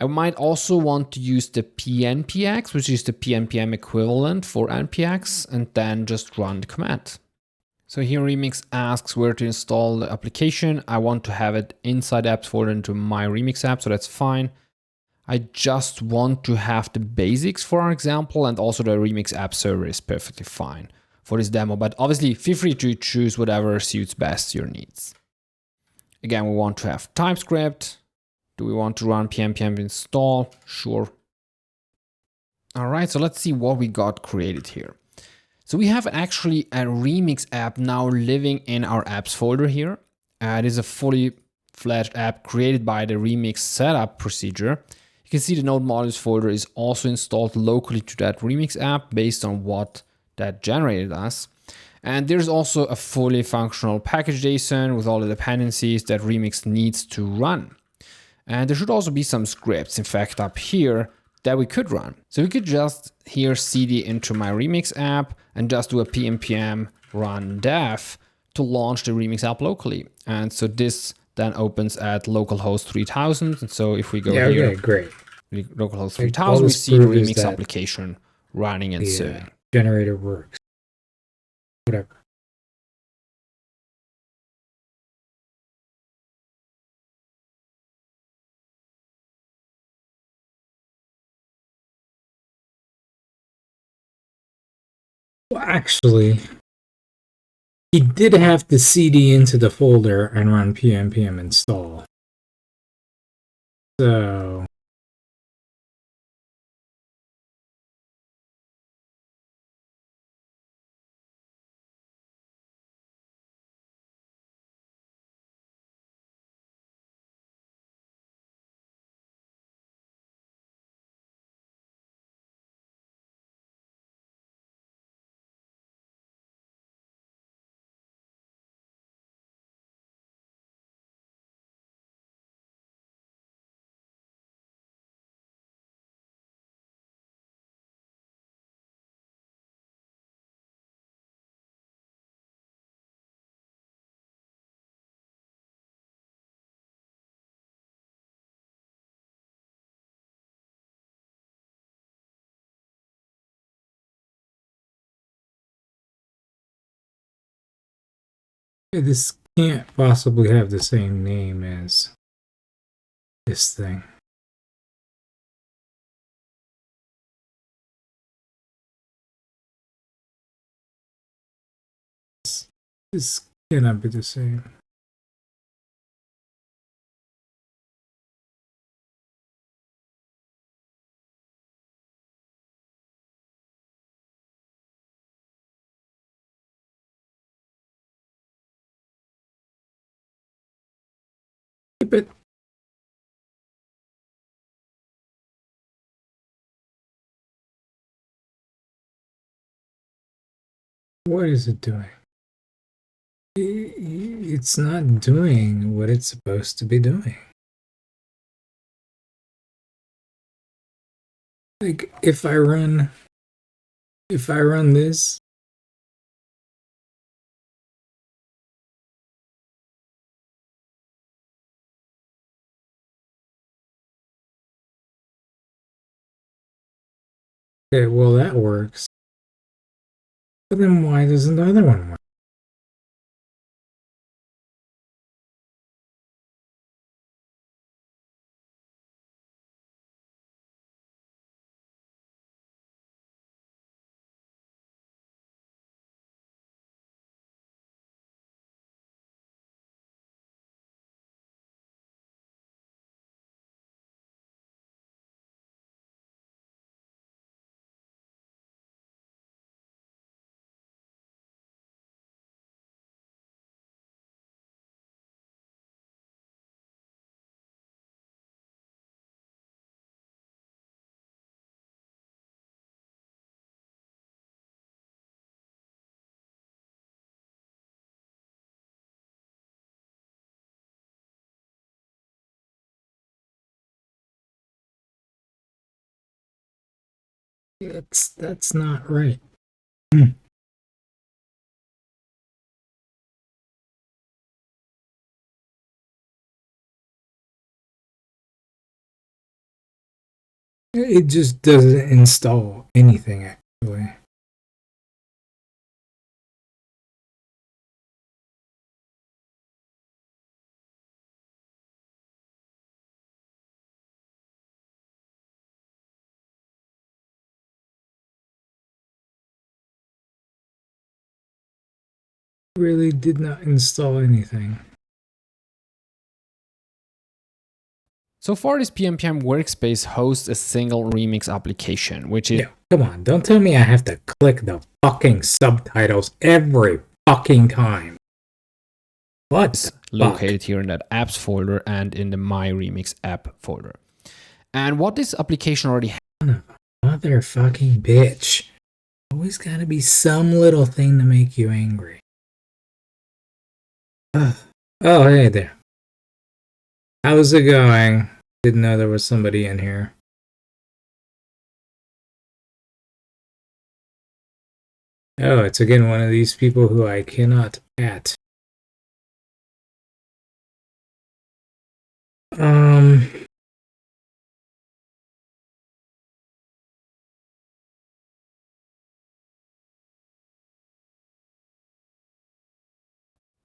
I might also want to use the pnpx, which is the pnpm equivalent for npx, and then just run the command. So here Remix asks where to install the application. I want to have it inside the apps folder into my Remix app, so that's fine. I just want to have the basics for our example, and also the Remix app server is perfectly fine for this demo, but obviously feel free to choose whatever suits best your needs. Again, we want to have TypeScript. Do we want to run pnpm install? Sure. All right, so let's see what we got created here. So we have actually a Remix app now living in our apps folder here. It is a fully fledged app created by the Remix setup procedure. You can see the node modules folder is also installed locally to that Remix app based on what that generated us. And there's also a fully functional package.json with all the dependencies that Remix needs to run. And there should also be some scripts, in fact, up here that we could run. So we could just here cd into my Remix app and just do a pnpm run dev to launch the Remix app locally. And so this then opens at localhost 3000. And so if we go here, Okay, great. localhost Like, 3000, we see the proof is Remix that application running and serving. Generator works. Whatever. Well, actually, he did have to cd into the folder and run pnpm install. So this can't possibly have the same name as this thing. This cannot be the same. But what is it doing? It's not doing what it's supposed to be doing. Like if I run this, okay, well that works. But then why doesn't the other one work? That's not right. It just doesn't install anything actually. Really did not install anything. So far, this PNPM workspace hosts a single remix application, which is... Yeah, come on, don't tell me I have to click the fucking subtitles every fucking time. What? Located here in that apps folder and in the My Remix app folder. And what this application already has... Motherfucking bitch. Always gotta be some little thing to make you angry. Oh, hey there. How's it going? Didn't know there was somebody in here. Oh, it's again one of these people who I cannot at.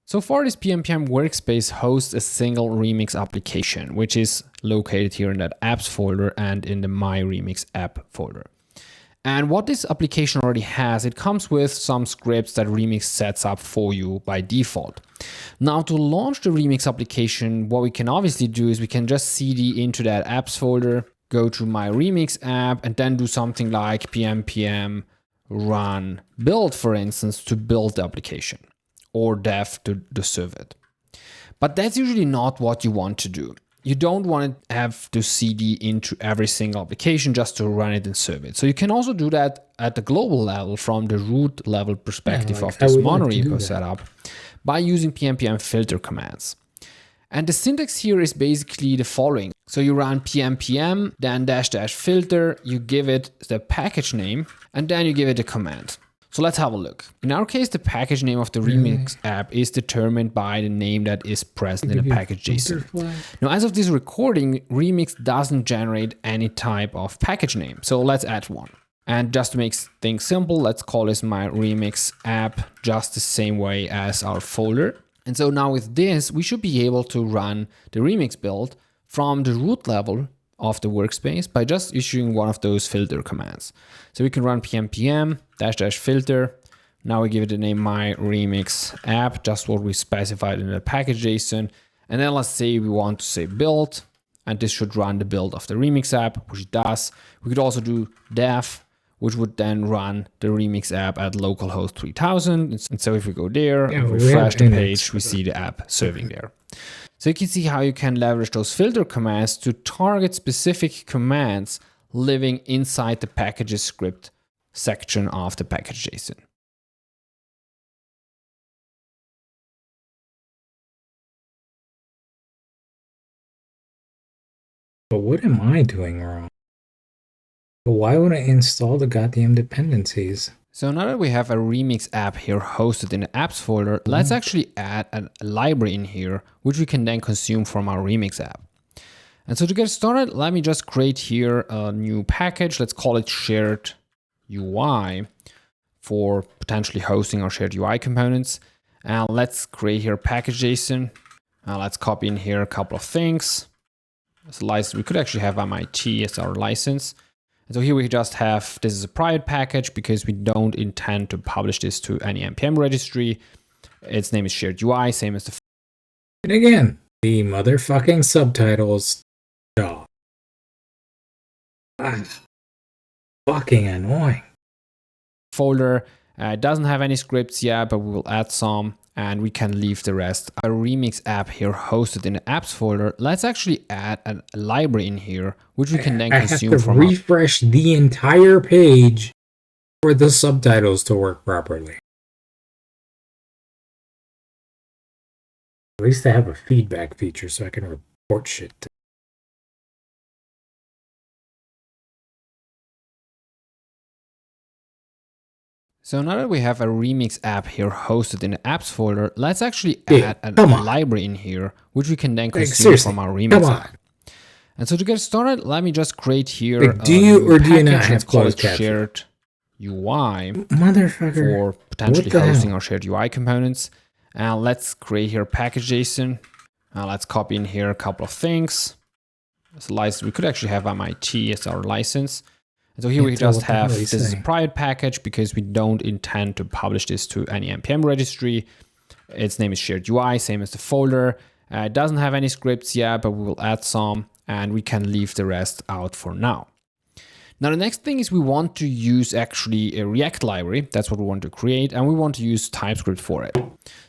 So far, this PNPM workspace hosts a single remix application, which is located here in that apps folder and in the My Remix app folder. And what this application already has, it comes with some scripts that Remix sets up for you by default. Now, to launch the Remix application, what we can obviously do is we can just cd into that apps folder, go to My Remix app, and then do something like pnpm run build, for instance, to build the application, or dev to serve it. But that's usually not what you want to do. You don't want to have to cd into every single application just to run it and serve it. So you can also do that at the global level from the root level perspective of this monorepo setup by using pnpm filter commands. And the syntax here is basically the following. So you run pnpm, then -- filter, you give it the package name, and then you give it a command. So let's have a look. In our case, the package name of the Remix app is determined by the name that is present in the package JSON. Now, as of this recording, Remix doesn't generate any type of package name. So let's add one. And just to make things simple, let's call this My Remix app just the same way as our folder. And so now with this, we should be able to run the remix build from the root level of the workspace by just issuing one of those filter commands. So we can run pm -filter. Now we give it the name my remix app, just what we specified in the package JSON. And then let's say we want to say build, and this should run the build of the remix app, which it does. We could also do def, which would then run the remix app at localhost 3000. And so if we go there and refresh the page, we see the app serving there. So you can see how you can leverage those filter commands to target specific commands living inside the packages script section of the package JSON. But what am I doing wrong? But why would I install the goddamn dependencies? So now that we have a remix app here hosted in the apps folder, let's actually add a library in here, which we can then consume from our remix app. And so to get started, let me just create here a new package. Let's call it shared UI for potentially hosting our shared UI components. And let's create here package JSON. Let's copy in here a couple of things. As a license, we could actually have MIT as our license. And so here we just have, this is a private package because we don't intend to publish this to any NPM registry. Its name is shared UI, same as the. And again, the motherfucking subtitles. Oh. Fucking annoying. Folder. It doesn't have any scripts yet, but we will add some and we can leave the rest. Our remix app here hosted in the apps folder. Let's actually add a library in here, which we can then consume from. I have to refresh the entire page for the subtitles to work properly. At least I have a feedback feature so I can report shit to. So now that we have a remix app here hosted in the apps folder, let's actually add a library in here, which we can then consume from our remix app. And so to get started, let me just create here do you not have closed shared UI for potentially hosting our shared UI components. And let's create here package JSON. Let's copy in here a couple of things. As a license, we could actually have MIT as our license. And so here we just have, this is a private package because we don't intend to publish this to any NPM registry. Its name is shared UI, same as the folder. It doesn't have any scripts yet, but we will add some and we can leave the rest out for now. Now, the next thing is we want to use actually a React library. That's what we want to create, and we want to use TypeScript for it.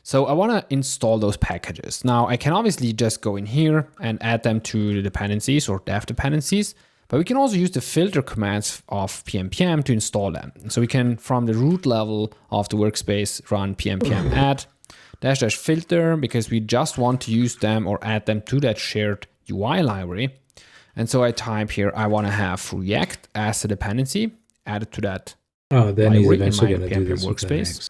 So I want to install those packages. Now, I can obviously just go in here and add them to the dependencies or dev dependencies. But we can also use the filter commands of pm to install them. So we can, from the root level of the workspace, run pm add -filter because we just want to use them or add them to that shared UI library. And so I type here, I want to have React as a dependency added to that then he's eventually in my going to do pm this workspace.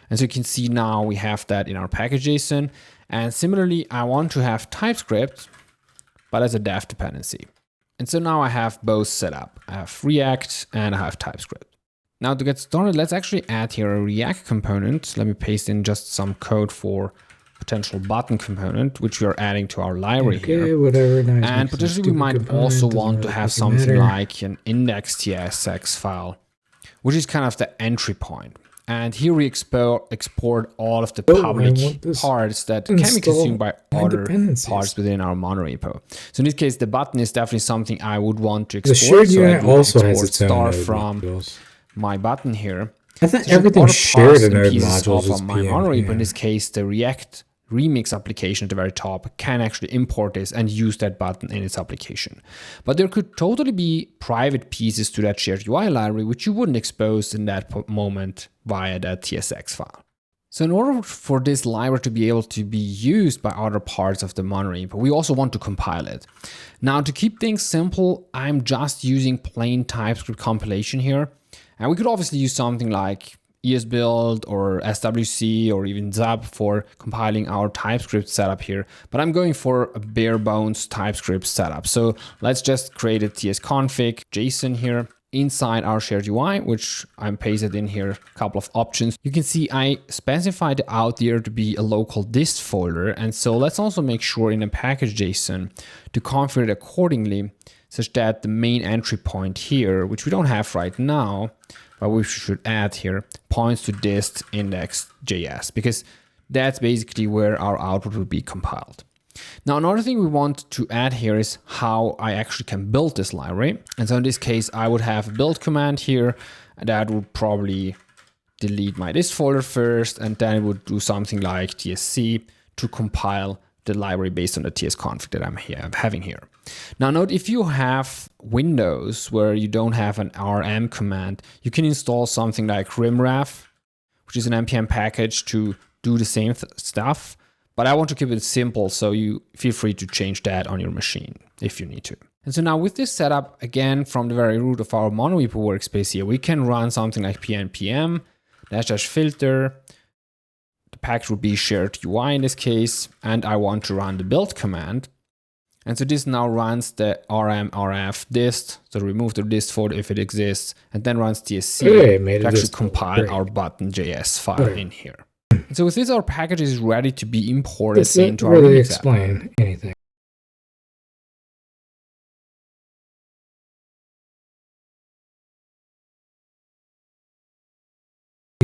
And so you can see now we have that in our package JSON. And similarly, I want to have TypeScript, but as a dev dependency. And so now I have both set up. I have React and I have TypeScript. Now to get started, let's actually add here a React component. Let me paste in just some code for potential button component, which we are adding to our library here. Whatever, nice, and potentially we might also want to have something like an index.tsx file, which is kind of the entry point. And here we export all of the public parts that can be consumed by other parts within our monorepo. So in this case, the button is definitely something I would want to export. The shared UI also has its own from my button here. I thought everything shared in node modules of my monorepo. In this case, the React remix application at the very top can actually import this and use that button in its application. But there could totally be private pieces to that shared UI library, which you wouldn't expose in that moment via that TSX file. So in order for this library to be able to be used by other parts of the monorepo, we also want to compile it. Now, to keep things simple, I'm just using plain TypeScript compilation here. And we could obviously use something like ESBuild or SWC or even Zap for compiling our TypeScript setup here, but I'm going for a bare bones TypeScript setup. So let's just create a tsconfig JSON here. inside our shared UI, which I'm pasted in here, a couple of options. You can see I specified out there to be a local dist folder. And so let's also make sure in a package.json to configure it accordingly, such that the main entry point here, which we don't have right now, but we should add here, points to dist index.js, because that's basically where our output will be compiled. Now, another thing we want to add here is how I actually can build this library. And so in this case, I would have a build command here, and that would probably delete my dist folder first, and then it would do something like tsc to compile the library based on the tsconfig that I'm having here. Now note, if you have Windows where you don't have an rm command, you can install something like rimraf, which is an npm package to do the same stuff. But I want to keep it simple, so you feel free to change that on your machine if you need to. And so now with this setup, again, from the very root of our monorepo workspace here, we can run something like pnpm -filter. The package would be shared UI in this case, and I want to run the build command. And so this now runs the rm/rf dist, so remove the dist folder if it exists, and then runs tsc to actually compile our button.js file in here. And so with this, our package is ready to be imported into our really Remix app. explain anything.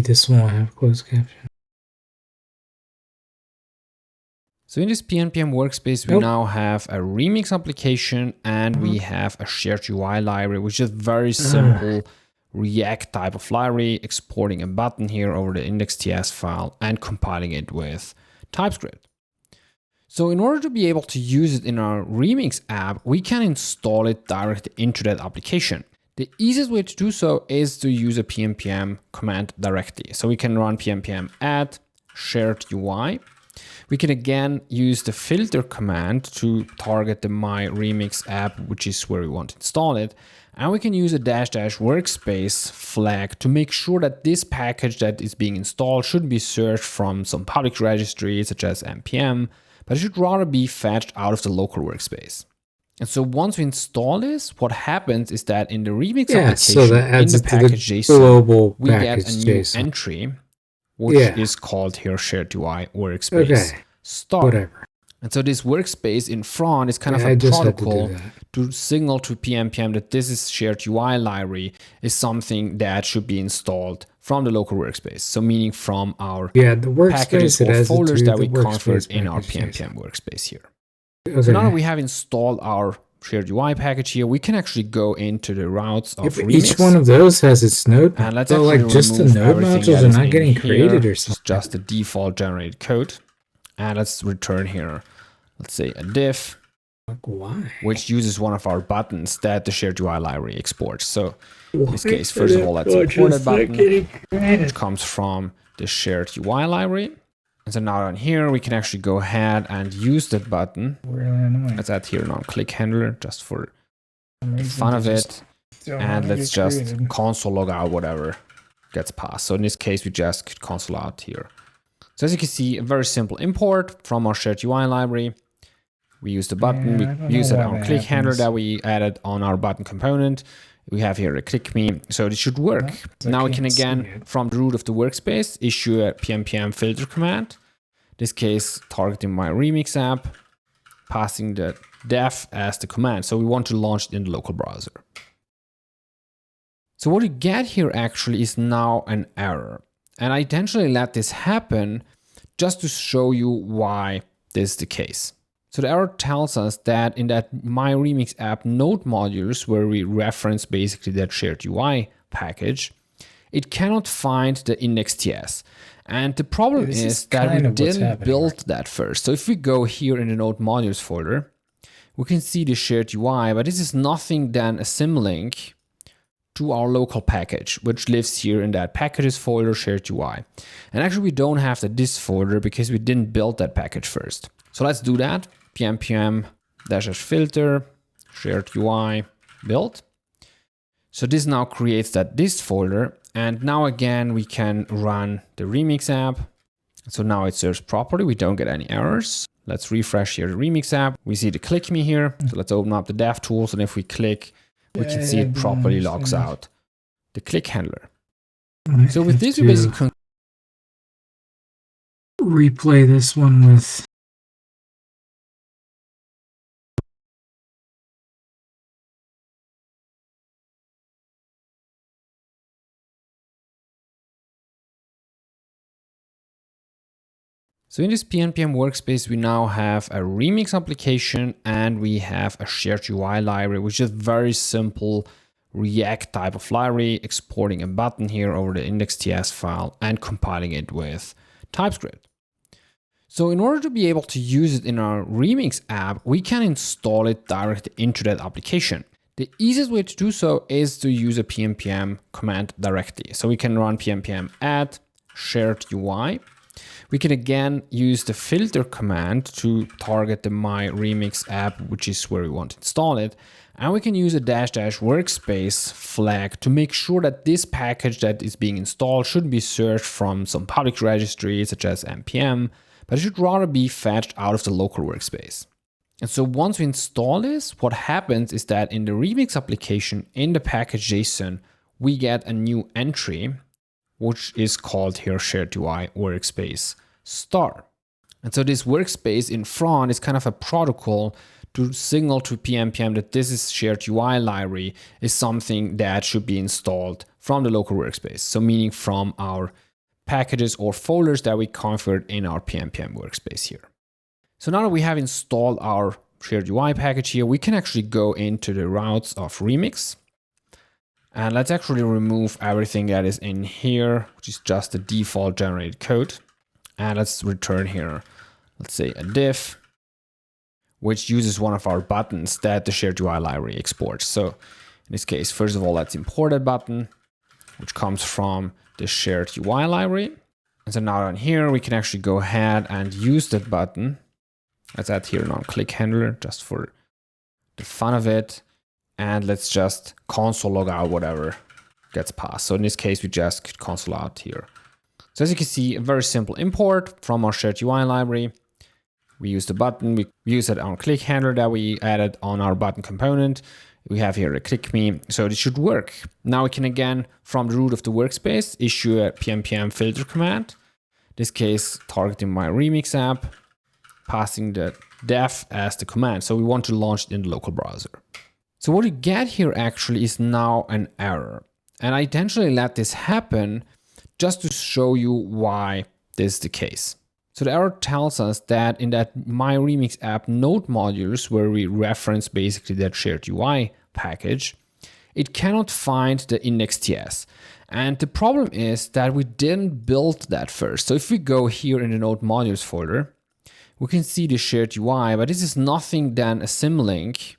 This one have closed caption. So in this PNPM workspace, we now have a Remix application and we have a shared UI library, which is very simple React type of library, exporting a button here over the index.js file and compiling it with TypeScript. So in order to be able to use it in our Remix app, we can install it directly into that application. The easiest way to do so is to use a pnpm command directly. So we can run pnpm add shared UI. We can again use the filter command to target the My Remix app, which is where we want to install it. And we can use a --workspace flag to make sure that this package that is being installed should be searched from some public registry, such as npm, but it should rather be fetched out of the local workspace. And so once we install this, what happens is that in the Remix application, in the package.json, we get a new entry, which is called here shared UI workspace start. Whatever. And so this workspace in front is kind of a protocol to signal to PNPM that this is shared UI library is something that should be installed from the local workspace. So meaning from our packages or folders that we configured in our PNPM workspace here. So now that we have installed our shared UI package here, we can actually go into the routes of Remix. Each one of those has its node, and let's like just the node modules are not getting created or something. It's just the default generated code. And let's return here, let's say a div, which uses one of our buttons that the shared UI library exports. So in this case, first of all, let's import a button, which comes from the shared UI library. And so now on here, we can actually go ahead and use that button. Let's add here an on-click handler just for the fun of it. And let's just console log out whatever gets passed. So in this case, we just could console out here. So as you can see, a very simple import from our shared UI library. We use the button, we use that on-click handler that we added on our button component. We have here a click me, so it should work. Now we can again, from the root of the workspace, issue a pnpm filter command. In this case, targeting My Remix app, passing the def as the command. So we want to launch it in the local browser. So what you get here actually is now an error. And I intentionally let this happen just to show you why this is the case. So the error tells us that in that My Remix app node modules, where we reference basically that shared UI package, it cannot find the index.js. And the problem is that we didn't build that first. So if we go here in the node modules folder, we can see the shared UI, but this is nothing than a symlink to our local package, which lives here in that packages folder, shared UI. And actually we don't have the this folder because we didn't build that package first. So let's do that. pnpm -filter shared UI build. So this now creates that dist folder. And now again, we can run the Remix app. So now it serves properly. We don't get any errors. Let's refresh here the Remix app. We see the click me here. So let's open up the dev tools. And if we click, we can see it properly logs out the click handler. I So with have this, we to basically replay this one with. So in this PNPM workspace, we now have a remix application and we have a shared UI library, which is very simple React type of library, exporting a button here over the index.js file and compiling it with TypeScript. So in order to be able to use it in our remix app, we can install it directly into that application. The easiest way to do so is to use a PNPM command directly. So we can run PNPM add shared UI. We can again use the filter command to target the My Remix app, which is where we want to install it. And we can use a --workspace flag to make sure that this package that is being installed shouldn't be searched from some public registry, such as npm, but it should rather be fetched out of the local workspace. And so once we install this, what happens is that in the remix application, in the package JSON, we get a new entry, which is called here shared UI workspace star. And so this workspace in front is kind of a protocol to signal to PNPM that this is shared UI library is something that should be installed from the local workspace. So meaning from our packages or folders that we configured in our PNPM workspace here. So now that we have installed our shared UI package here, we can actually go into the routes of remix. And let's actually remove everything that is in here, which is just the default generated code. And let's return here, let's say a div, which uses one of our buttons that the shared UI library exports. So in this case, first of all, let's import that button, which comes from the shared UI library. And so now on here, we can actually go ahead and use that button. Let's add here non-click handler just for the fun of it. And let's just console log out whatever gets passed. So in this case, we just could console out here. So as you can see, a very simple import from our shared UI library. We use the button, we use that on click handler that we added on our button component. We have here a click me, so it should work. Now we can again, from the root of the workspace, issue a PNPM filter command. In this case, targeting my remix app, passing the def as the command. So we want to launch it in the local browser. So what you get here actually is now an error. And I intentionally let this happen just to show you why this is the case. So the error tells us that in that My Remix app node modules, where we reference basically that shared UI package, it cannot find the index.js. And the problem is that we didn't build that first. So if we go here in the node modules folder, we can see the shared UI, but this is nothing than a symlink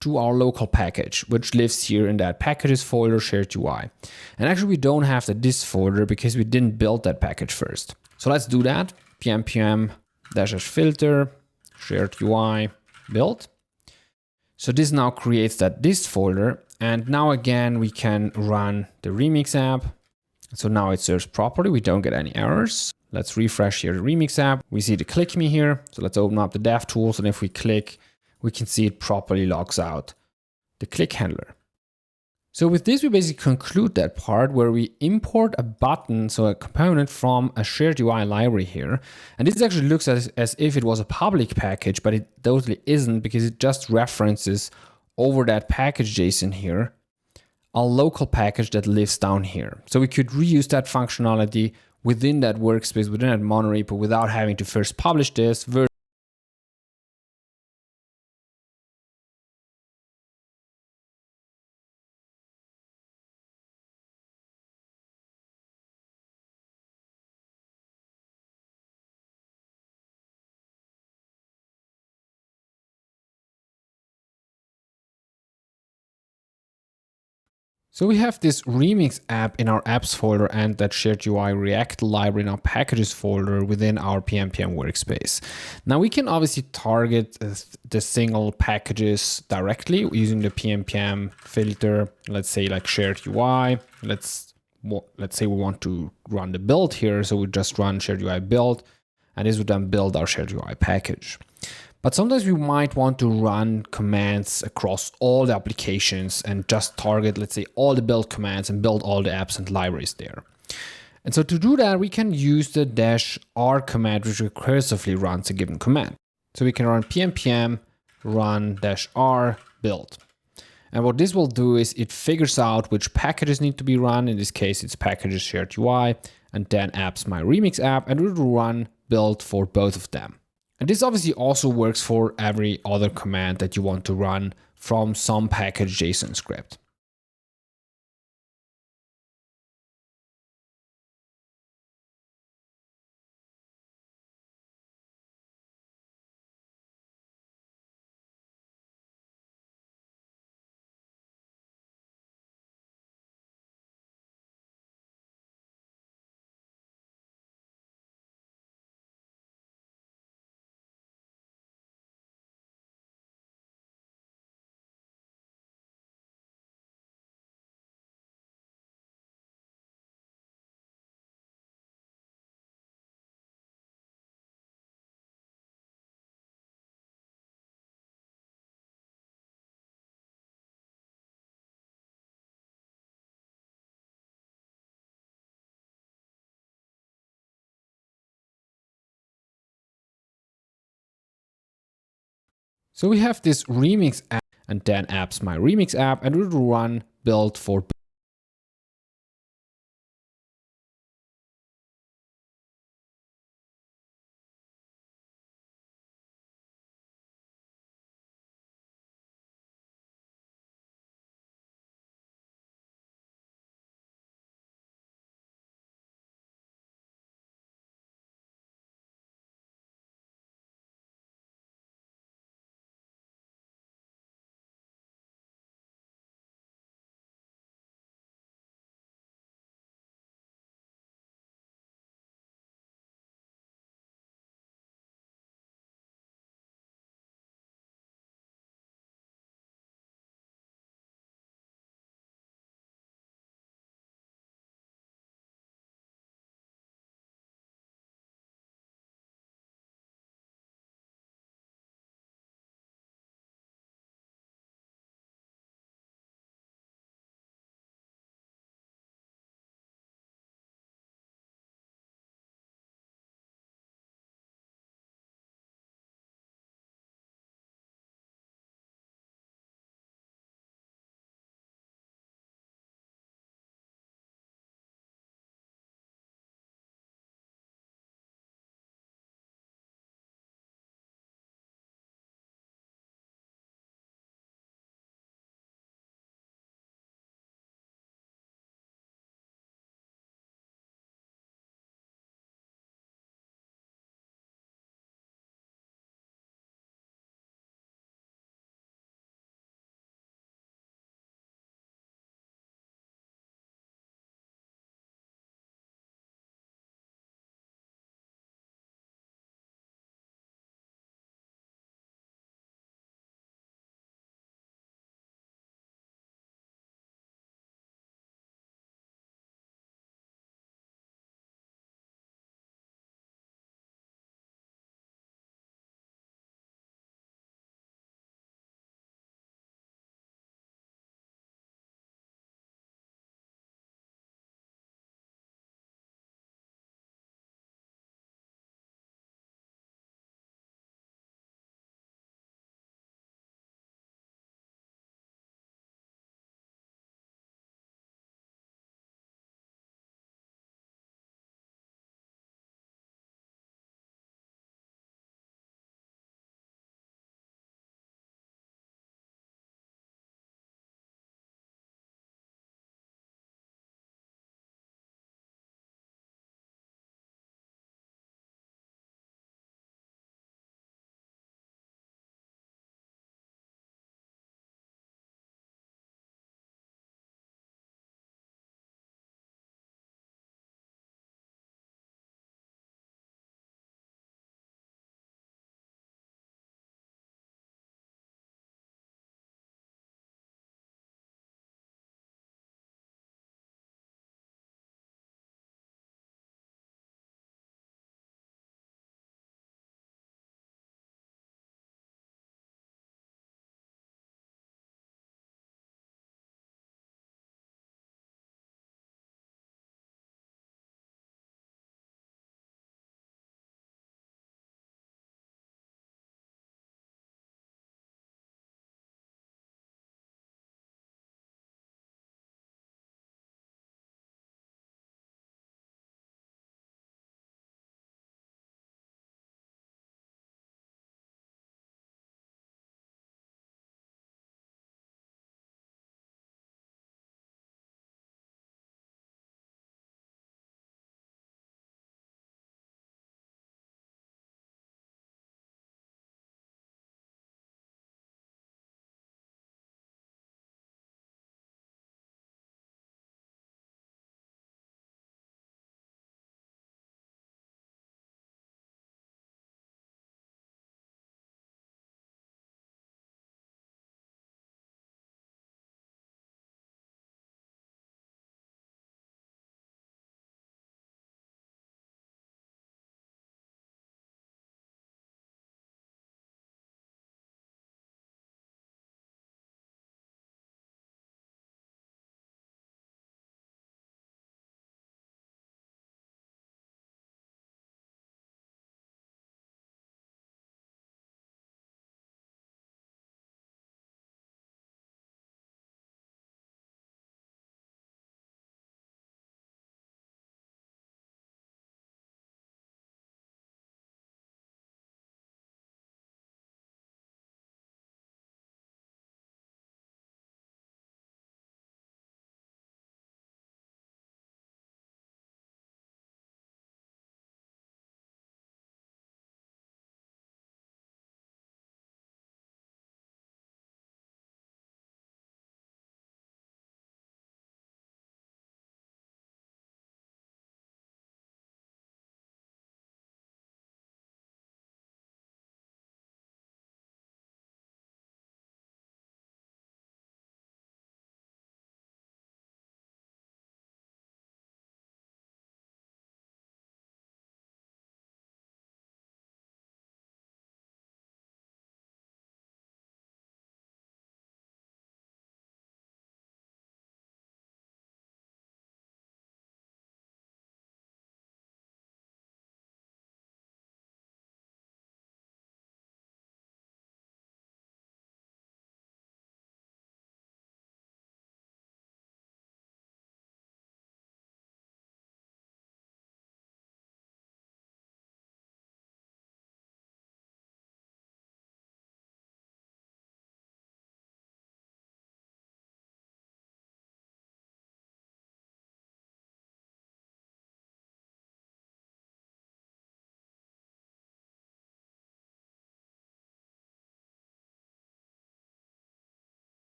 to our local package, which lives here in that packages folder shared UI. And actually we don't have the this folder because we didn't build that package first. So let's do that. PNPM -filter shared UI build. So this now creates that this folder. And now again, we can run the remix app. So now it serves properly. We don't get any errors. Let's refresh here the remix app. We see the click me here. So let's open up the dev tools. And if we click, we can see it properly logs out the click handler. So with this, we basically conclude that part where we import a button, so a component from a shared UI library here. And this actually looks as if it was a public package, but it totally isn't because it just references over that package JSON here, a local package that lives down here. So we could reuse that functionality within that workspace, within that monorepo without having to first publish this. So we have this remix app in our apps folder and that shared UI React library in our packages folder within our PNPM workspace. Now we can obviously target the single packages directly using the PNPM filter. Let's say like shared UI. Let's say we want to run the build here. So we just run shared UI build, and this would then build our shared UI package. But sometimes we might want to run commands across all the applications and just target, let's say, all the build commands and build all the apps and libraries there. And so to do that, we can use the -r command, which recursively runs a given command. So we can run pnpm run -r build. And what this will do is it figures out which packages need to be run. In this case, it's packages shared UI, and then apps my remix app, and it will run build for both of them. And this obviously also works for every other command that you want to run from some package JSON script. So we have this remix app and then apps my remix app, and it will run build for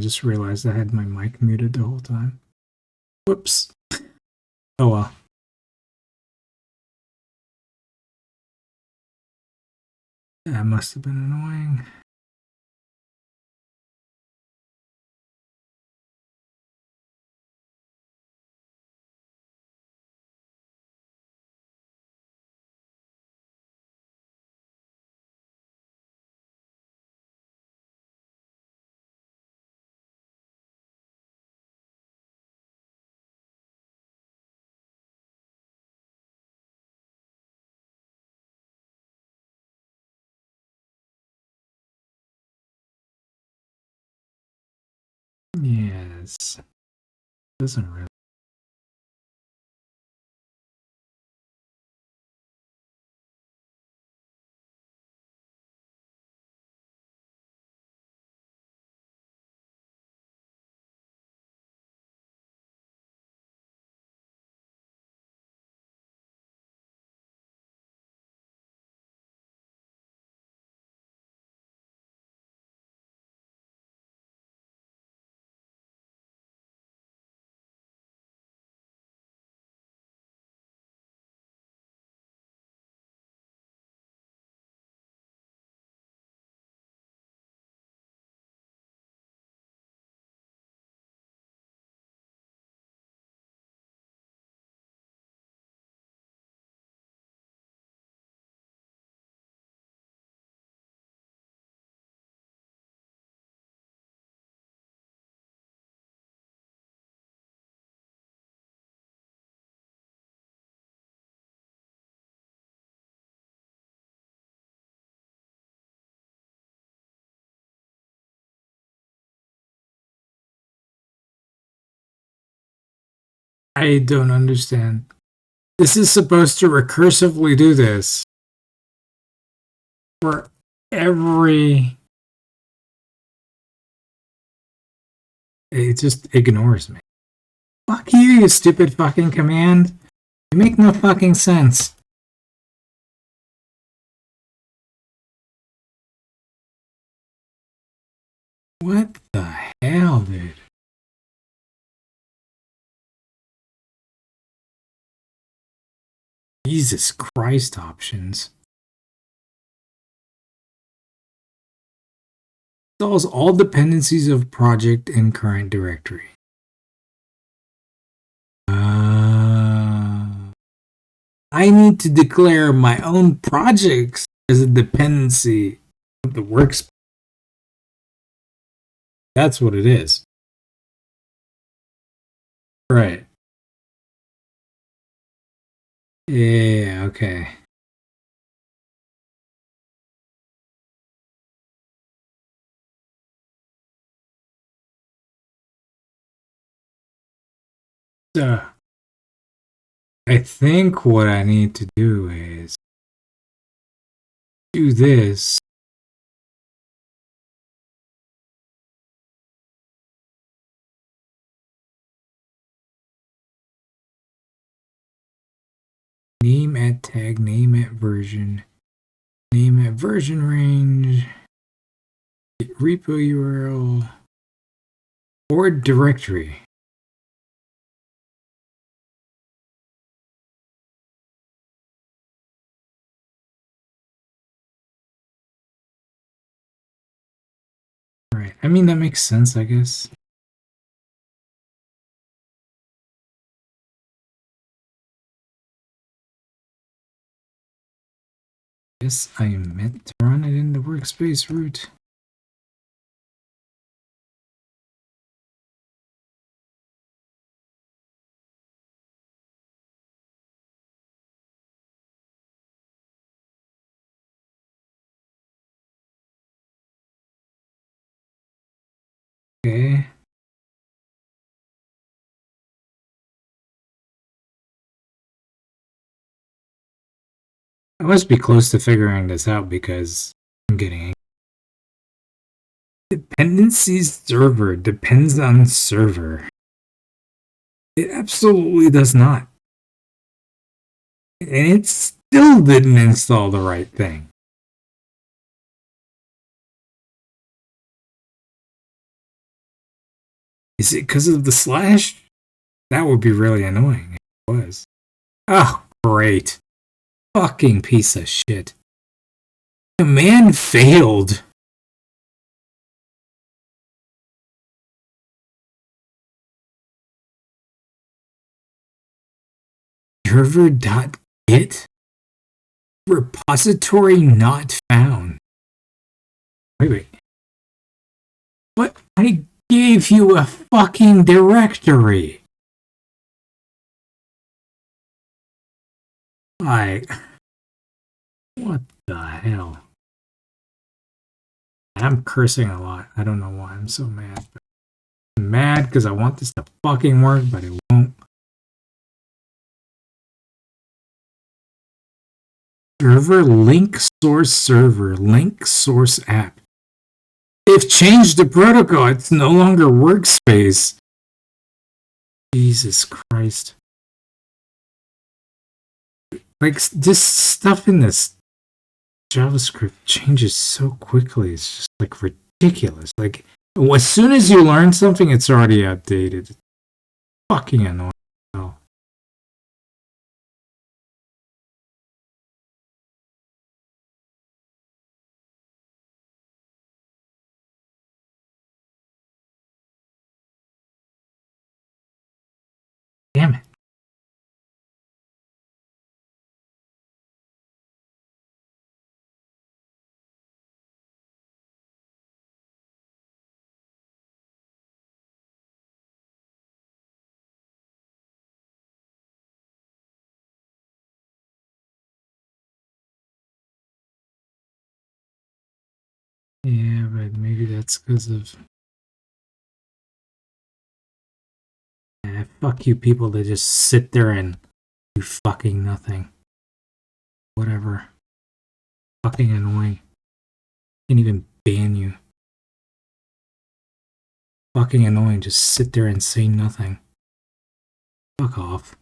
just realized I had my mic muted the whole time. Whoops. Oh well. That must have been annoying. Yes. Doesn't really. I don't understand. This is supposed to recursively do this for every. It just ignores me. Fuck you, you stupid fucking command. You make no fucking sense. What the hell, dude? Jesus Christ, options. Installs all dependencies of project in current directory. I need to declare my own projects as a dependency of the workspace. That's what it is. Right. Yeah, okay. So, I think what I need to do is do this. Name at tag, name at version range, repo URL, or directory. Right. I mean, that makes sense, I guess. Yes, I meant to run it in the workspace root. Okay. I must be close to figuring this out because I'm getting angry. Dependencies server depends on server. It absolutely does not. And it still didn't install the right thing. Is it because of the slash? That would be really annoying if it was. Oh, great. Fucking piece of shit. Command failed. Server.get repository not found. Wait. But I gave you a fucking directory. Like, what the hell? I'm cursing a lot. I don't know why I'm so mad. I'm mad because I want this to fucking work, but it won't. Server link source app. They've changed the protocol. It's no longer workspace. Jesus Christ. Like, this stuff in this JavaScript changes so quickly. It's just like ridiculous. Like, as soon as you learn something, it's already outdated. It's fucking annoying. Damn it. Yeah, but maybe that's because of... fuck you people that just sit there and do fucking nothing. Whatever. Fucking annoying. Can't even ban you. Fucking annoying. Just sit there and say nothing. Fuck off.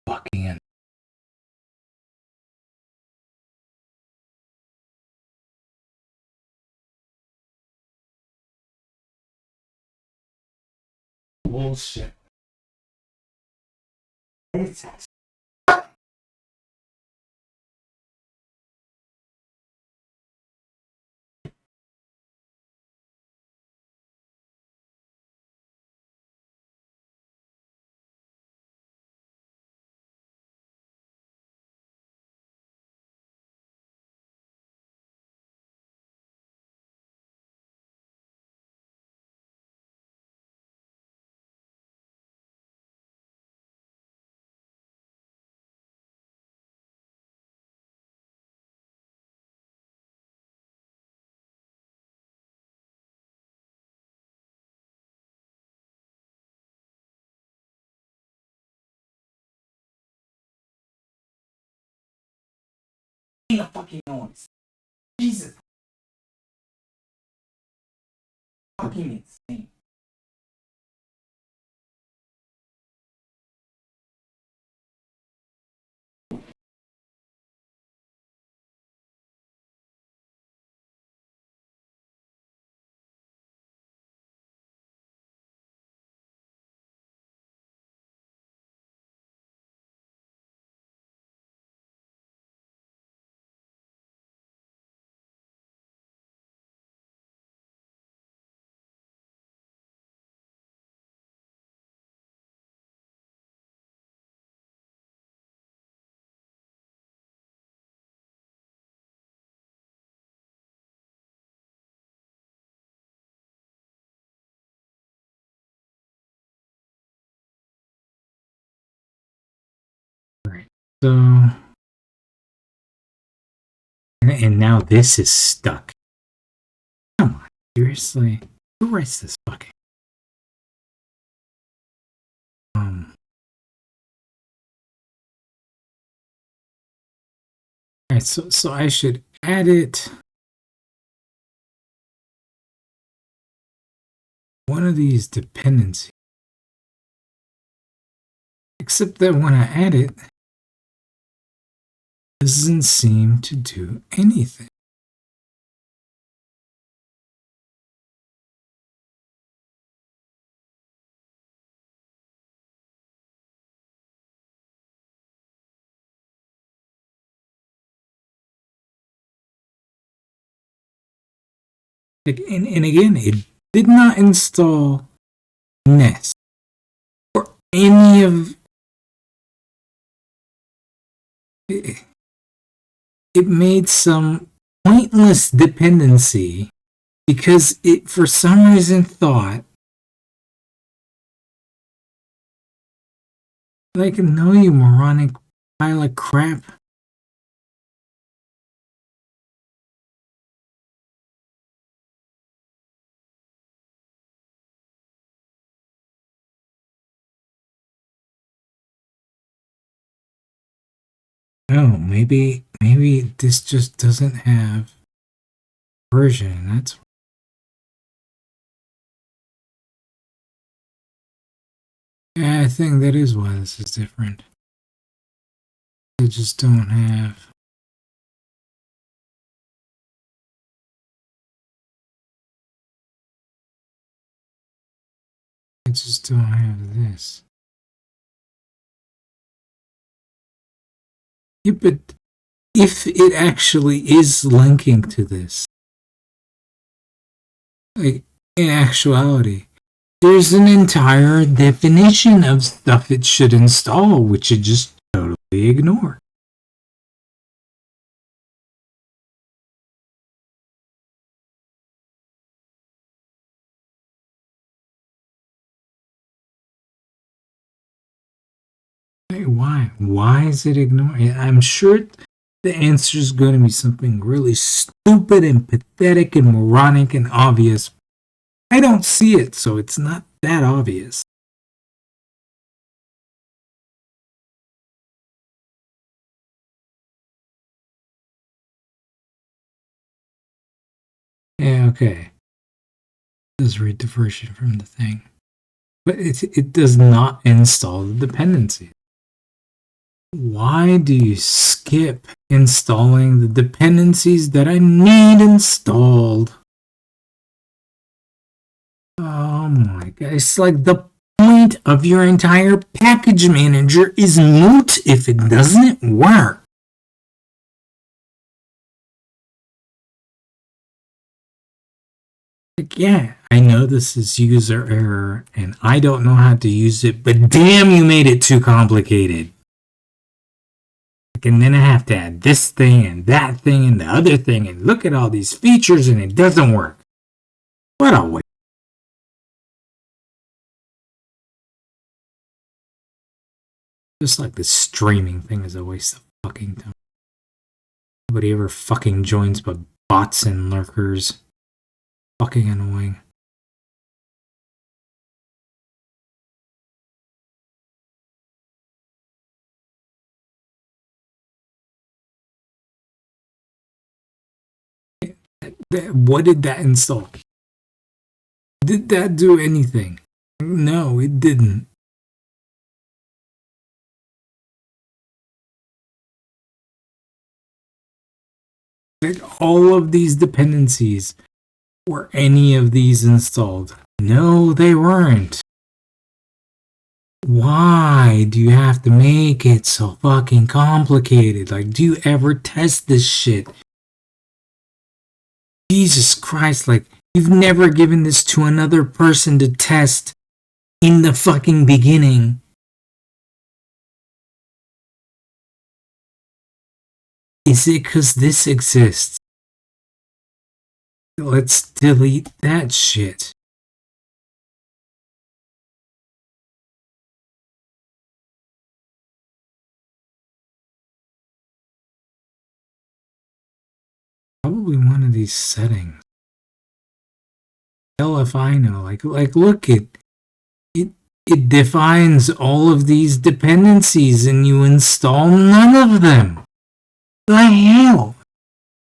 Fucking annoying. Bullshit. A fucking noise. Jesus. Fucking insane. So, and now this is stuck. Come on, seriously? Who writes this fucking? Alright, so I should edit one of these dependencies. Except that when I add it doesn't seem to do anything. And again, it did not install Nest or any of it. It made some pointless dependency because it for some reason thought, like, no, you moronic pile of crap. No, maybe this just doesn't have version. That's yeah, I think that is why this is different. They just don't have. I just don't have this. Yeah, but if it actually is linking to this, like in actuality, there's an entire definition of stuff it should install, which it just totally ignored. Why? Why is it ignoring? I'm sure the answer is going to be something really stupid and pathetic and moronic and obvious. I don't see it, so it's not that obvious. Yeah, okay. Let's read the version from the thing. But it does not install the dependency. Why do you skip installing the dependencies that I need installed? Oh my god, it's like the point of your entire package manager is moot if it doesn't work. Like, yeah, I know this is user error and I don't know how to use it, but damn, you made it too complicated. And then I have to add this thing and that thing and the other thing and look at all these features and it doesn't work. What a waste. Just like the streaming thing is a waste of fucking time. Nobody ever fucking joins but bots and lurkers. Fucking annoying. What did that install? Did that do anything? No, it didn't. Like all of these dependencies, were any of these installed? No, they weren't. Why do you have to make it so fucking complicated? Like, do you ever test this shit? Jesus Christ, like, you've never given this to another person to test in the fucking beginning. Is it because this exists? Let's delete that shit. probably one of these settings. Hell if I know. Like look, it defines all of these dependencies and you install none of them. The hell?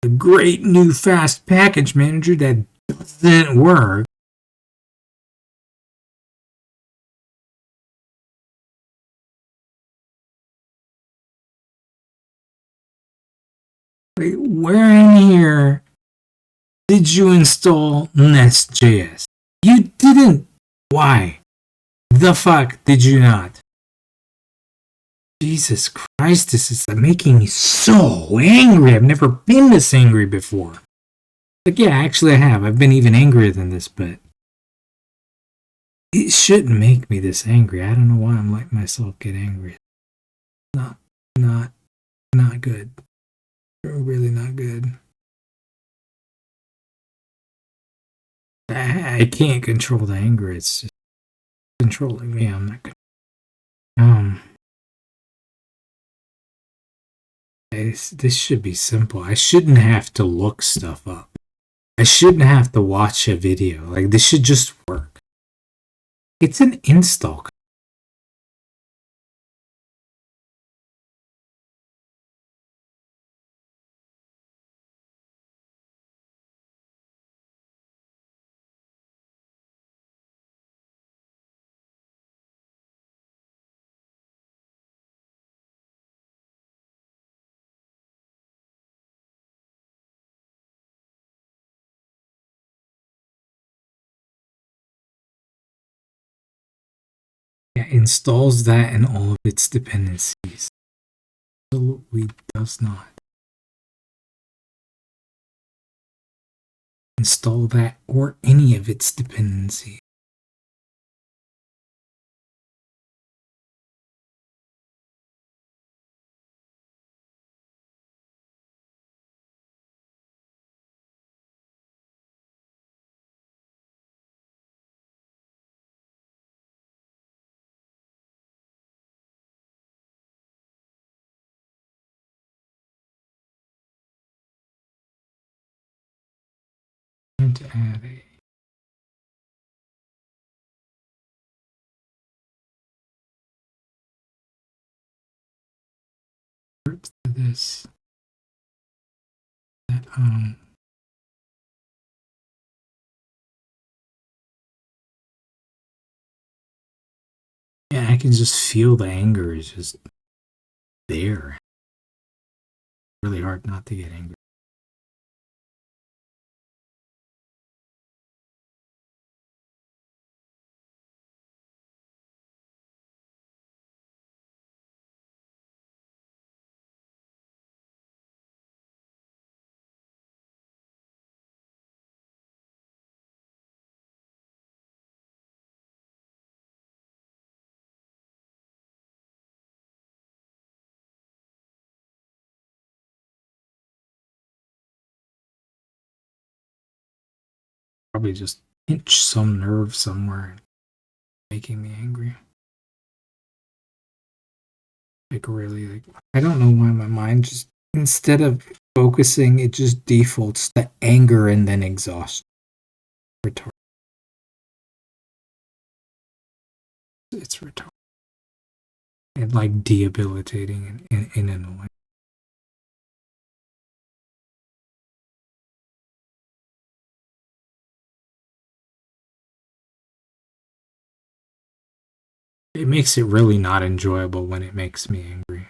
A great new fast package manager that doesn't work. Wait, where in here did you install Nest.js? You didn't. Why? The fuck did you not? Jesus Christ, this is making me so angry. I've never been this angry before. Like, yeah, actually I have. I've been even angrier than this, but it shouldn't make me this angry. I don't know why I'm letting myself get angry. Not good. Really not good. I can't control the anger. It's just controlling me. I'm not good. This should be simple. I shouldn't have to look stuff up. I shouldn't have to watch a video. Like, this should just work. It's an install. Yeah, installs that and all of its dependencies. Absolutely does not. Install that or any of its dependencies. And to add a to this. That, yeah, I can just feel the anger is just there. Really hard not to get angry. Probably just pinch some nerve somewhere making me angry. Like really, like I don't know why my mind just instead of focusing, it just defaults to anger and then exhaustion. Retarded. It's retarded. And like debilitating and annoying. It makes it really not enjoyable when it makes me angry.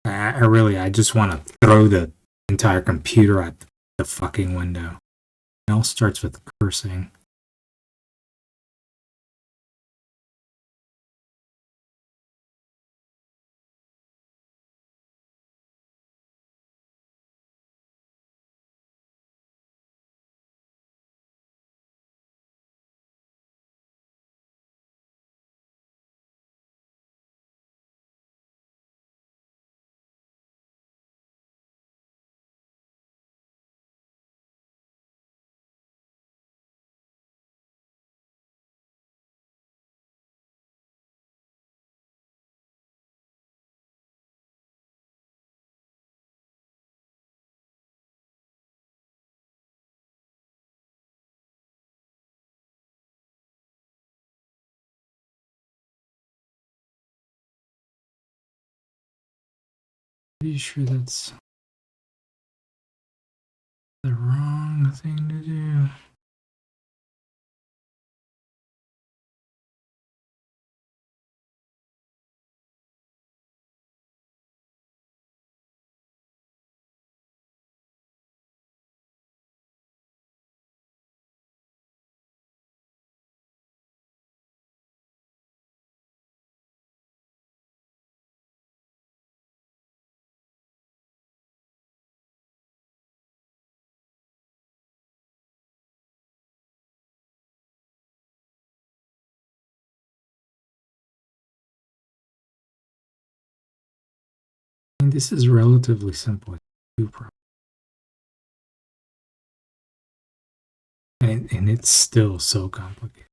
I just want to throw the entire computer at the fucking window. It all starts with cursing. Pretty sure that's the wrong thing to do. I mean, this is relatively simple. And it's still so complicated.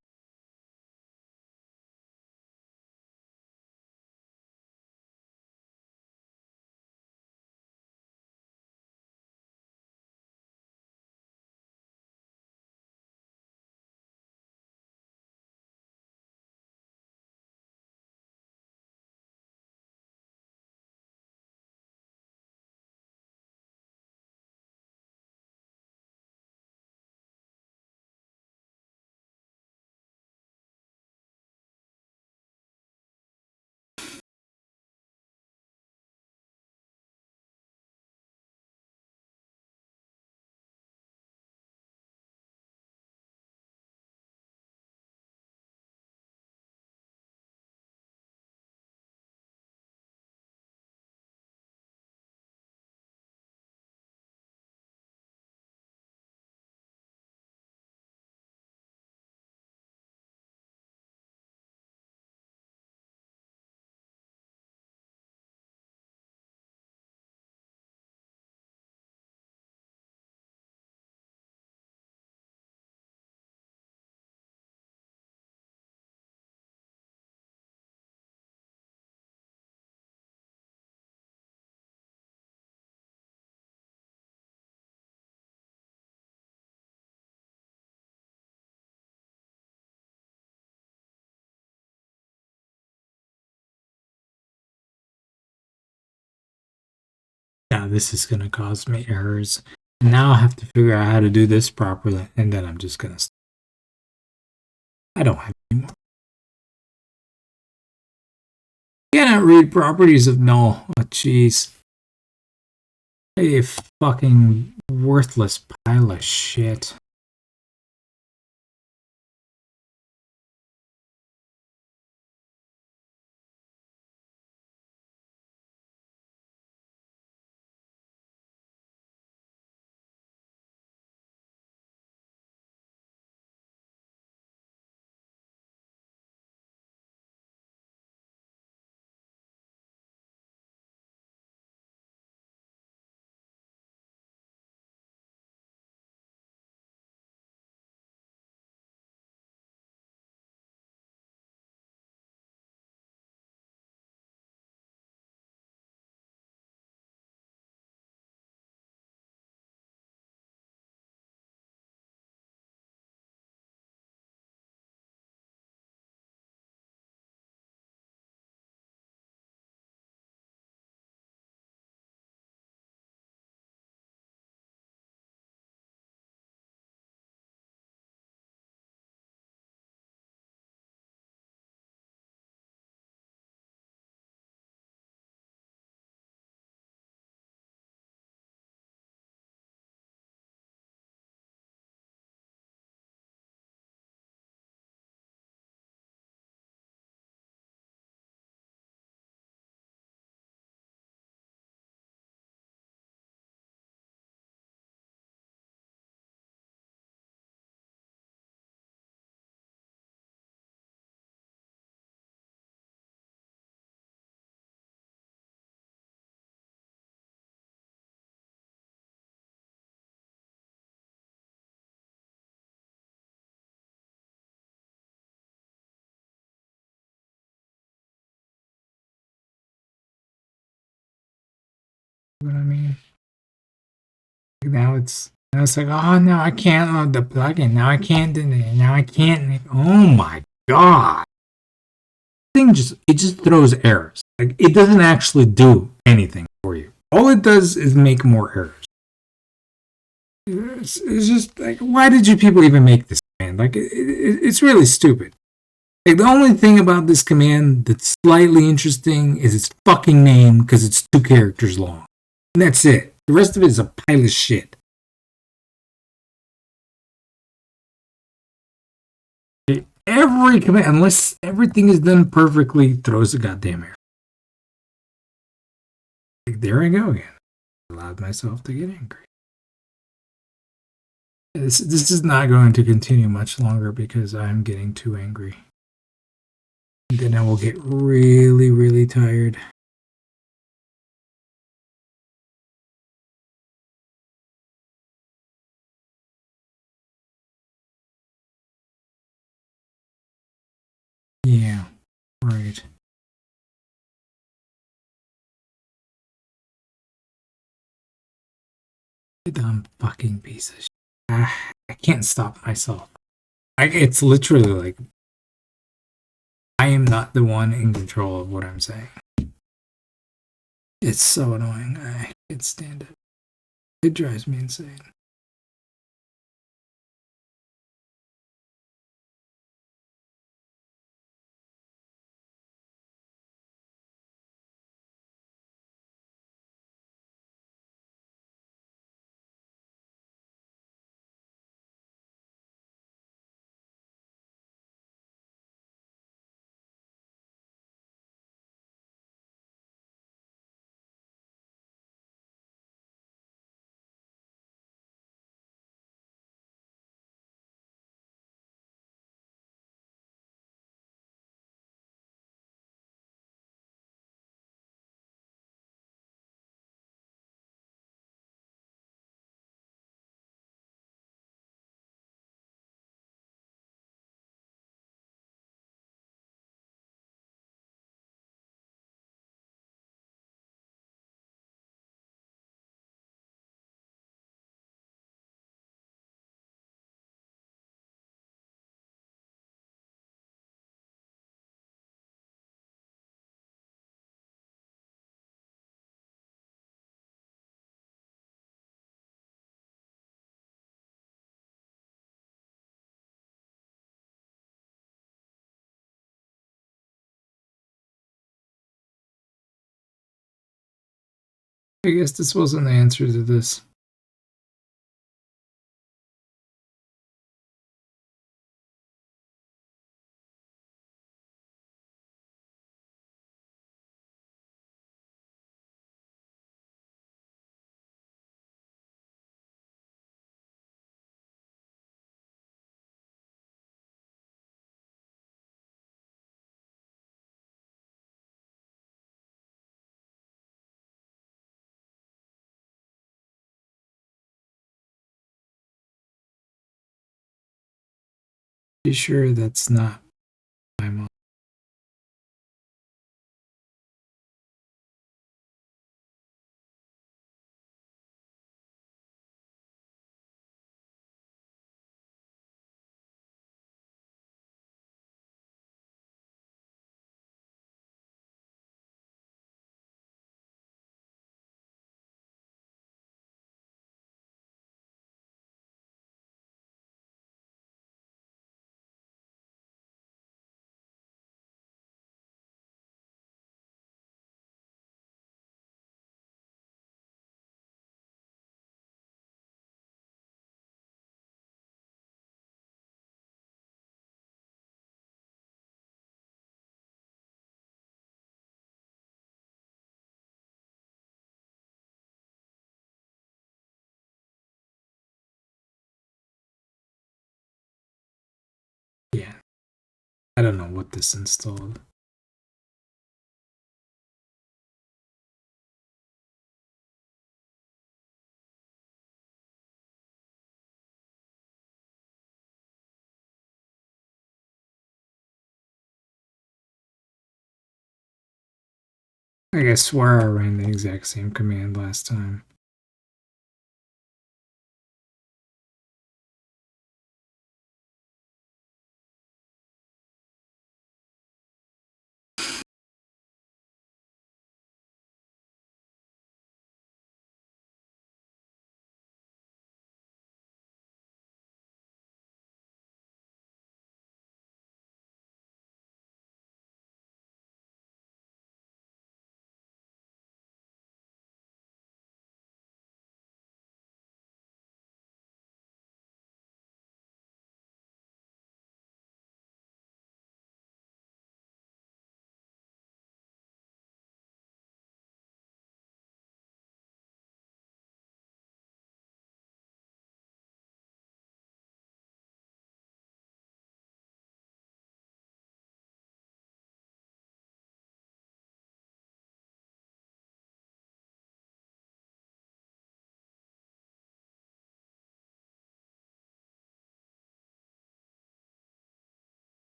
Now this is going to cause me errors. Now I have to figure out how to do this properly, and then I'm just going to stop. I don't have any more. Cannot read properties of null. Oh, jeez. A fucking worthless pile of shit. What I mean? Now it's like, oh no, I can't load the plugin. Now I can't do it. Now I can't. Oh my god! It just throws errors. Like it doesn't actually do anything for you. all it does is make more errors. It's just like, why did you people even make this command? Like, it's really stupid. Like, the only thing about this command that's slightly interesting is its fucking name, because it's 2 characters long. And that's it. The rest of it is a pile of shit. Every command, unless everything is done perfectly, throws a goddamn error. Like, there I go again. I allowed myself to get angry. This is not going to continue much longer because I'm getting too angry. And then I will get really, really tired. Yeah, right. You dumb fucking piece of shit. I can't stop myself. It's literally like, I am not the one in control of what I'm saying. It's so annoying. I can't stand it. It drives me insane. I guess this wasn't the answer to this. Be sure that's not my mom. Yeah. I don't know what this installed. I swear I ran the exact same command last time.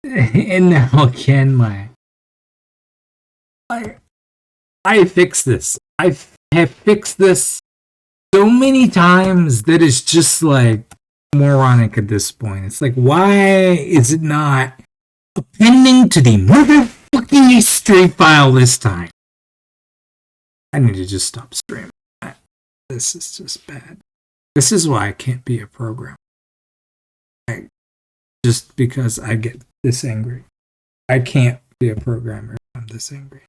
And now again, I fixed this. I have fixed this so many times that it's just like moronic at this point. It's like, why is it not appending to the motherfucking history file this time? I need to just stop streaming. This is just bad. This is why I can't be a programmer. Just because I get this angry. I can't be a programmer if I'm this angry.